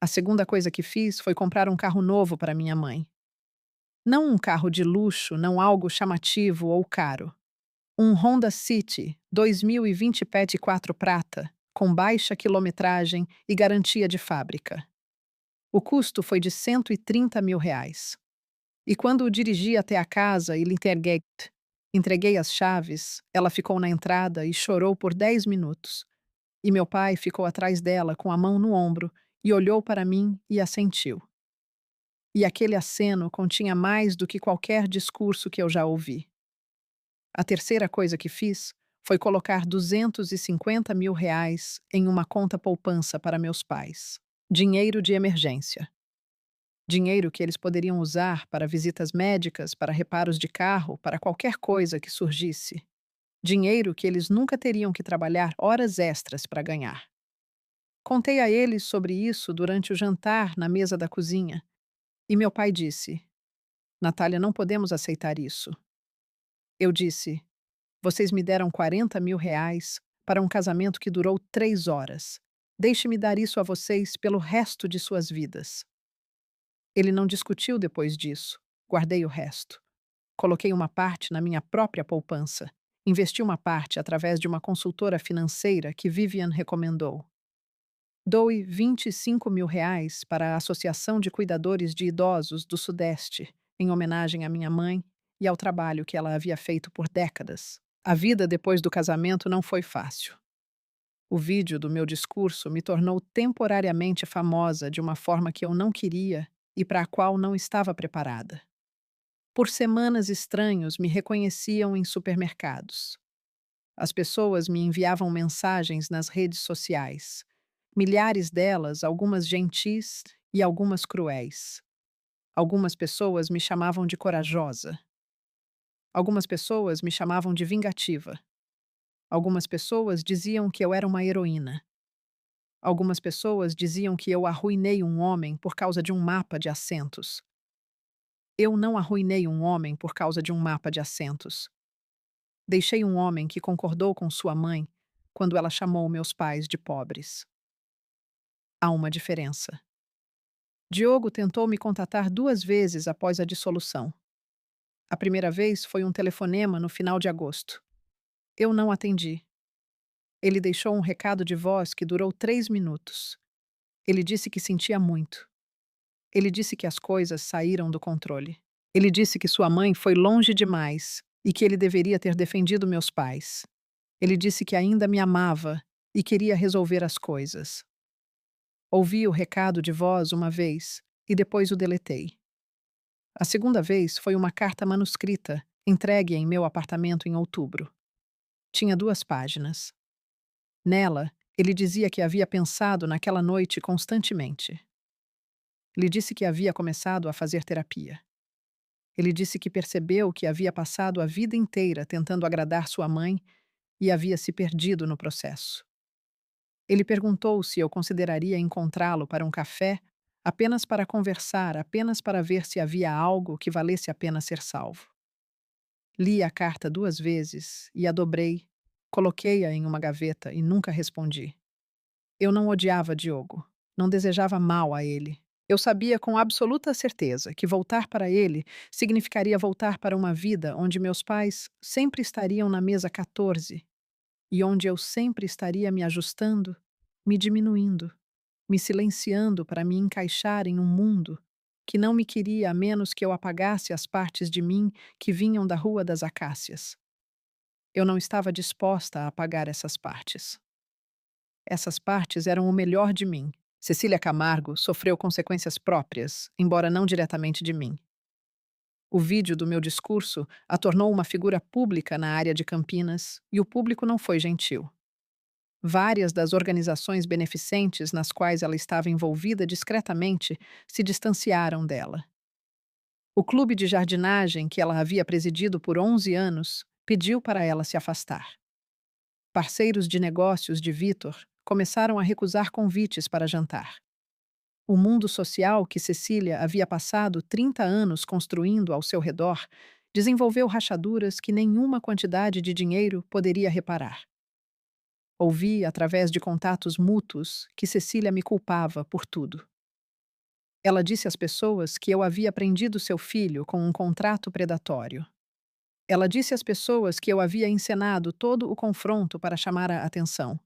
A segunda coisa que fiz foi comprar um carro novo para minha mãe. Não um carro de luxo, não algo chamativo ou caro. Um Honda City 2020 PET 4 prata, com baixa quilometragem e garantia de fábrica. O custo foi de 130 mil reais. E quando o dirigi até a casa e lhe entreguei as chaves, ela ficou na entrada e chorou por 10 minutos. E meu pai ficou atrás dela com a mão no ombro e olhou para mim e assentiu. E aquele aceno continha mais do que qualquer discurso que eu já ouvi. A terceira coisa que fiz foi colocar 250 mil reais em uma conta poupança para meus pais. Dinheiro de emergência. Dinheiro que eles poderiam usar para visitas médicas, para reparos de carro, para qualquer coisa que surgisse. Dinheiro que eles nunca teriam que trabalhar horas extras para ganhar. Contei a eles sobre isso durante o jantar na mesa da cozinha, e meu pai disse: Natália, não podemos aceitar isso. Eu disse: Vocês me deram 40 mil reais para um casamento que durou 3 horas. Deixe-me dar isso a vocês pelo resto de suas vidas. Ele não discutiu depois disso. Guardei o resto. Coloquei uma parte na minha própria poupança. Investi uma parte através de uma consultora financeira que Vivian recomendou. Doe 25 mil reais para a Associação de Cuidadores de Idosos do Sudeste, em homenagem à minha mãe e ao trabalho que ela havia feito por décadas. A vida depois do casamento não foi fácil. O vídeo do meu discurso me tornou temporariamente famosa de uma forma que eu não queria e para a qual não estava preparada. Por semanas, estranhos me reconheciam em supermercados. As pessoas me enviavam mensagens nas redes sociais. Milhares delas, algumas gentis e algumas cruéis. Algumas pessoas me chamavam de corajosa. Algumas pessoas me chamavam de vingativa. Algumas pessoas diziam que eu era uma heroína. Algumas pessoas diziam que eu arruinei um homem por causa de um mapa de assentos. Eu não arruinei um homem por causa de um mapa de assentos. Deixei um homem que concordou com sua mãe quando ela chamou meus pais de pobres. Há uma diferença. Diogo tentou me contatar 2 vezes após a dissolução. A primeira vez foi um telefonema no final de agosto. Eu não atendi. Ele deixou um recado de voz que durou 3 minutos. Ele disse que sentia muito. Ele disse que as coisas saíram do controle. Ele disse que sua mãe foi longe demais e que ele deveria ter defendido meus pais. Ele disse que ainda me amava e queria resolver as coisas. Ouvi o recado de voz uma vez e depois o deletei. A segunda vez foi uma carta manuscrita, entregue em meu apartamento em outubro. Tinha 2 páginas. Nela, ele dizia que havia pensado naquela noite constantemente. Ele disse que havia começado a fazer terapia. Ele disse que percebeu que havia passado a vida inteira tentando agradar sua mãe e havia se perdido no processo. Ele perguntou se eu consideraria encontrá-lo para um café, apenas para conversar, apenas para ver se havia algo que valesse a pena ser salvo. Li a carta 2 vezes e a dobrei, coloquei-a em uma gaveta e nunca respondi. Eu não odiava Diogo, não desejava mal a ele. Eu sabia com absoluta certeza que voltar para ele significaria voltar para uma vida onde meus pais sempre estariam na mesa 14 e onde eu sempre estaria me ajustando, me diminuindo, me silenciando para me encaixar em um mundo que não me queria a menos que eu apagasse as partes de mim que vinham da Rua das Acácias. Eu não estava disposta a apagar essas partes. Essas partes eram o melhor de mim. Cecília Camargo sofreu consequências próprias, embora não diretamente de mim. O vídeo do meu discurso a tornou uma figura pública na área de Campinas e o público não foi gentil. Várias das organizações beneficentes nas quais ela estava envolvida discretamente se distanciaram dela. O clube de jardinagem que ela havia presidido por 11 anos pediu para ela se afastar. Parceiros de negócios de Vitor começaram a recusar convites para jantar. O mundo social que Cecília havia passado 30 anos construindo ao seu redor desenvolveu rachaduras que nenhuma quantidade de dinheiro poderia reparar. Ouvi, através de contatos mútuos, que Cecília me culpava por tudo. Ela disse às pessoas que eu havia prendido seu filho com um contrato predatório. Ela disse às pessoas que eu havia encenado todo o confronto para chamar a atenção.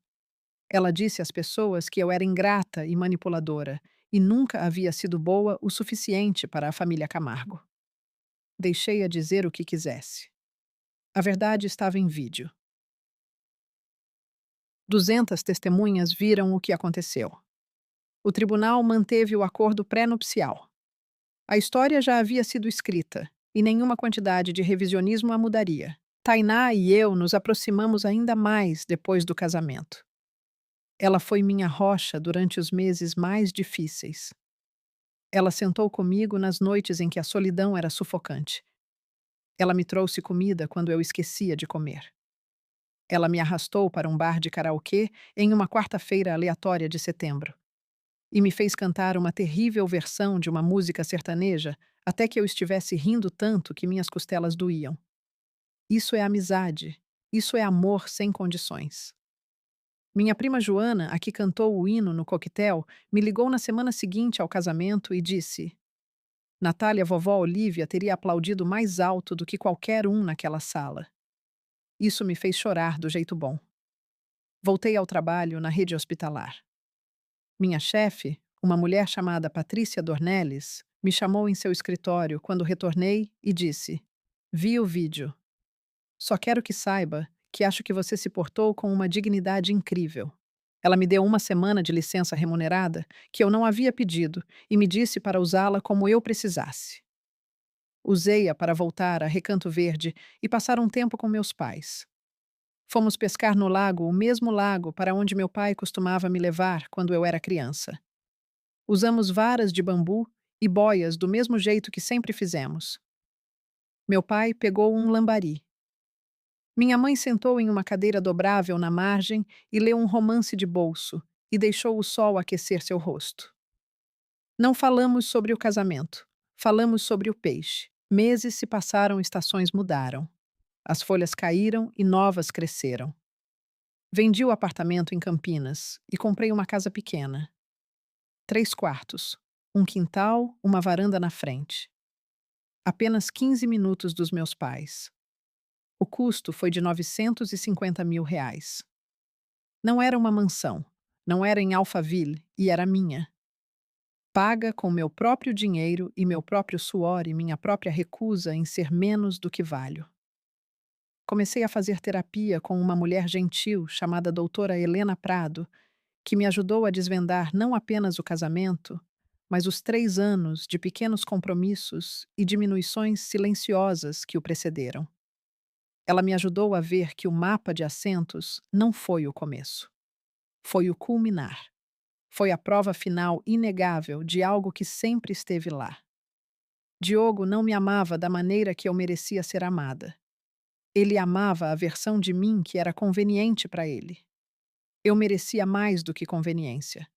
Ela disse às pessoas que eu era ingrata e manipuladora e nunca havia sido boa o suficiente para a família Camargo. Deixei-a dizer o que quisesse. A verdade estava em vídeo. 200 testemunhas viram o que aconteceu. O tribunal manteve o acordo pré-nupcial. A história já havia sido escrita e nenhuma quantidade de revisionismo a mudaria. Tainá e eu nos aproximamos ainda mais depois do casamento. Ela foi minha rocha durante os meses mais difíceis. Ela sentou comigo nas noites em que a solidão era sufocante. Ela me trouxe comida quando eu esquecia de comer. Ela me arrastou para um bar de karaokê em uma quarta-feira aleatória de setembro e me fez cantar uma terrível versão de uma música sertaneja até que eu estivesse rindo tanto que minhas costelas doíam. Isso é amizade. Isso é amor sem condições. Minha prima Joana, a que cantou o hino no coquetel, me ligou na semana seguinte ao casamento e disse: Natália, vovó Olívia teria aplaudido mais alto do que qualquer um naquela sala. Isso me fez chorar do jeito bom. Voltei ao trabalho na rede hospitalar. Minha chefe, uma mulher chamada Patrícia Dornelles, me chamou em seu escritório quando retornei e disse: Vi o vídeo. Só quero que saiba que acho que você se portou com uma dignidade incrível. Ela me deu uma semana de licença remunerada que eu não havia pedido e me disse para usá-la como eu precisasse. Usei-a para voltar a Recanto Verde e passar um tempo com meus pais. Fomos pescar no lago, o mesmo lago para onde meu pai costumava me levar quando eu era criança. Usamos varas de bambu e boias do mesmo jeito que sempre fizemos. Meu pai pegou um lambari. Minha mãe sentou em uma cadeira dobrável na margem e leu um romance de bolso e deixou o sol aquecer seu rosto. Não falamos sobre o casamento. Falamos sobre o peixe. Meses se passaram, estações mudaram. As folhas caíram e novas cresceram. Vendi o apartamento em Campinas e comprei uma casa pequena. 3 quartos, um quintal, uma varanda na frente. Apenas 15 minutos dos meus pais. O custo foi de R$ 950 mil. Não era uma mansão, não era em Alphaville e era minha, paga com meu próprio dinheiro e meu próprio suor e minha própria recusa em ser menos do que valho. Comecei a fazer terapia com uma mulher gentil chamada doutora Helena Prado, que me ajudou a desvendar não apenas o casamento, mas os 3 anos de pequenos compromissos e diminuições silenciosas que o precederam. Ela me ajudou a ver que o mapa de assentos não foi o começo, foi o culminar. Foi a prova final inegável de algo que sempre esteve lá. Diogo não me amava da maneira que eu merecia ser amada. Ele amava a versão de mim que era conveniente para ele. Eu merecia mais do que conveniência.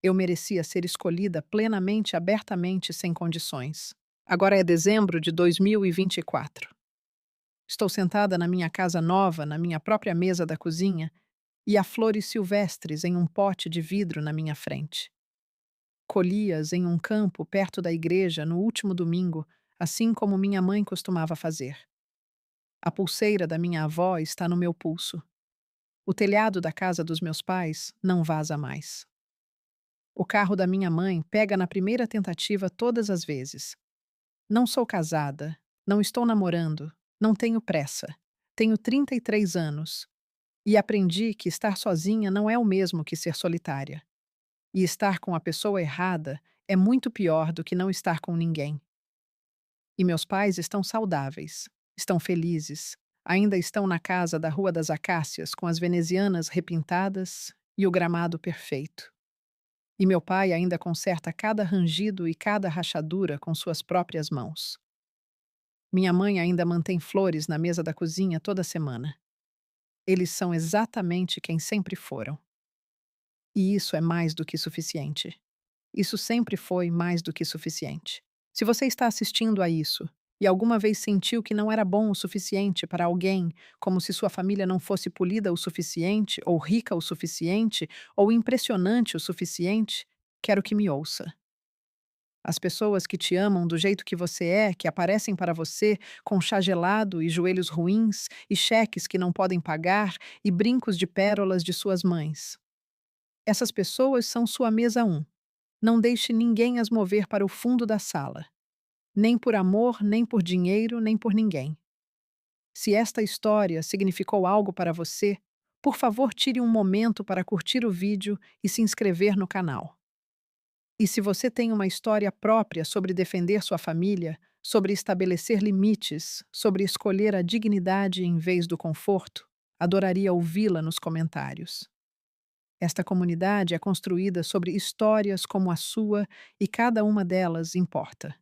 Eu merecia ser escolhida plenamente, abertamente, sem condições. Agora é dezembro de 2024. Estou sentada na minha casa nova, na minha própria mesa da cozinha, e há flores silvestres em um pote de vidro na minha frente. Colhi-as em um campo perto da igreja no último domingo, assim como minha mãe costumava fazer. A pulseira da minha avó está no meu pulso. O telhado da casa dos meus pais não vaza mais. O carro da minha mãe pega na primeira tentativa todas as vezes. Não sou casada, não estou namorando, não tenho pressa. Tenho 33 anos e aprendi que estar sozinha não é o mesmo que ser solitária. E estar com a pessoa errada é muito pior do que não estar com ninguém. E meus pais estão saudáveis, estão felizes, ainda estão na casa da Rua das Acácias com as venezianas repintadas e o gramado perfeito. E meu pai ainda conserta cada rangido e cada rachadura com suas próprias mãos. Minha mãe ainda mantém flores na mesa da cozinha toda semana. Eles são exatamente quem sempre foram. E isso é mais do que suficiente. Isso sempre foi mais do que suficiente. Se você está assistindo a isso e alguma vez sentiu que não era bom o suficiente para alguém, como se sua família não fosse polida o suficiente, ou rica o suficiente, ou impressionante o suficiente, quero que me ouça. As pessoas que te amam do jeito que você é, que aparecem para você com chá gelado e joelhos ruins, e cheques que não podem pagar, e brincos de pérolas de suas mães. Essas pessoas são sua mesa um. Não deixe ninguém as mover para o fundo da sala. Nem por amor, nem por dinheiro, nem por ninguém. Se esta história significou algo para você, por favor tire um momento para curtir o vídeo e se inscrever no canal. E se você tem uma história própria sobre defender sua família, sobre estabelecer limites, sobre escolher a dignidade em vez do conforto, adoraria ouvi-la nos comentários. Esta comunidade é construída sobre histórias como a sua e cada uma delas importa.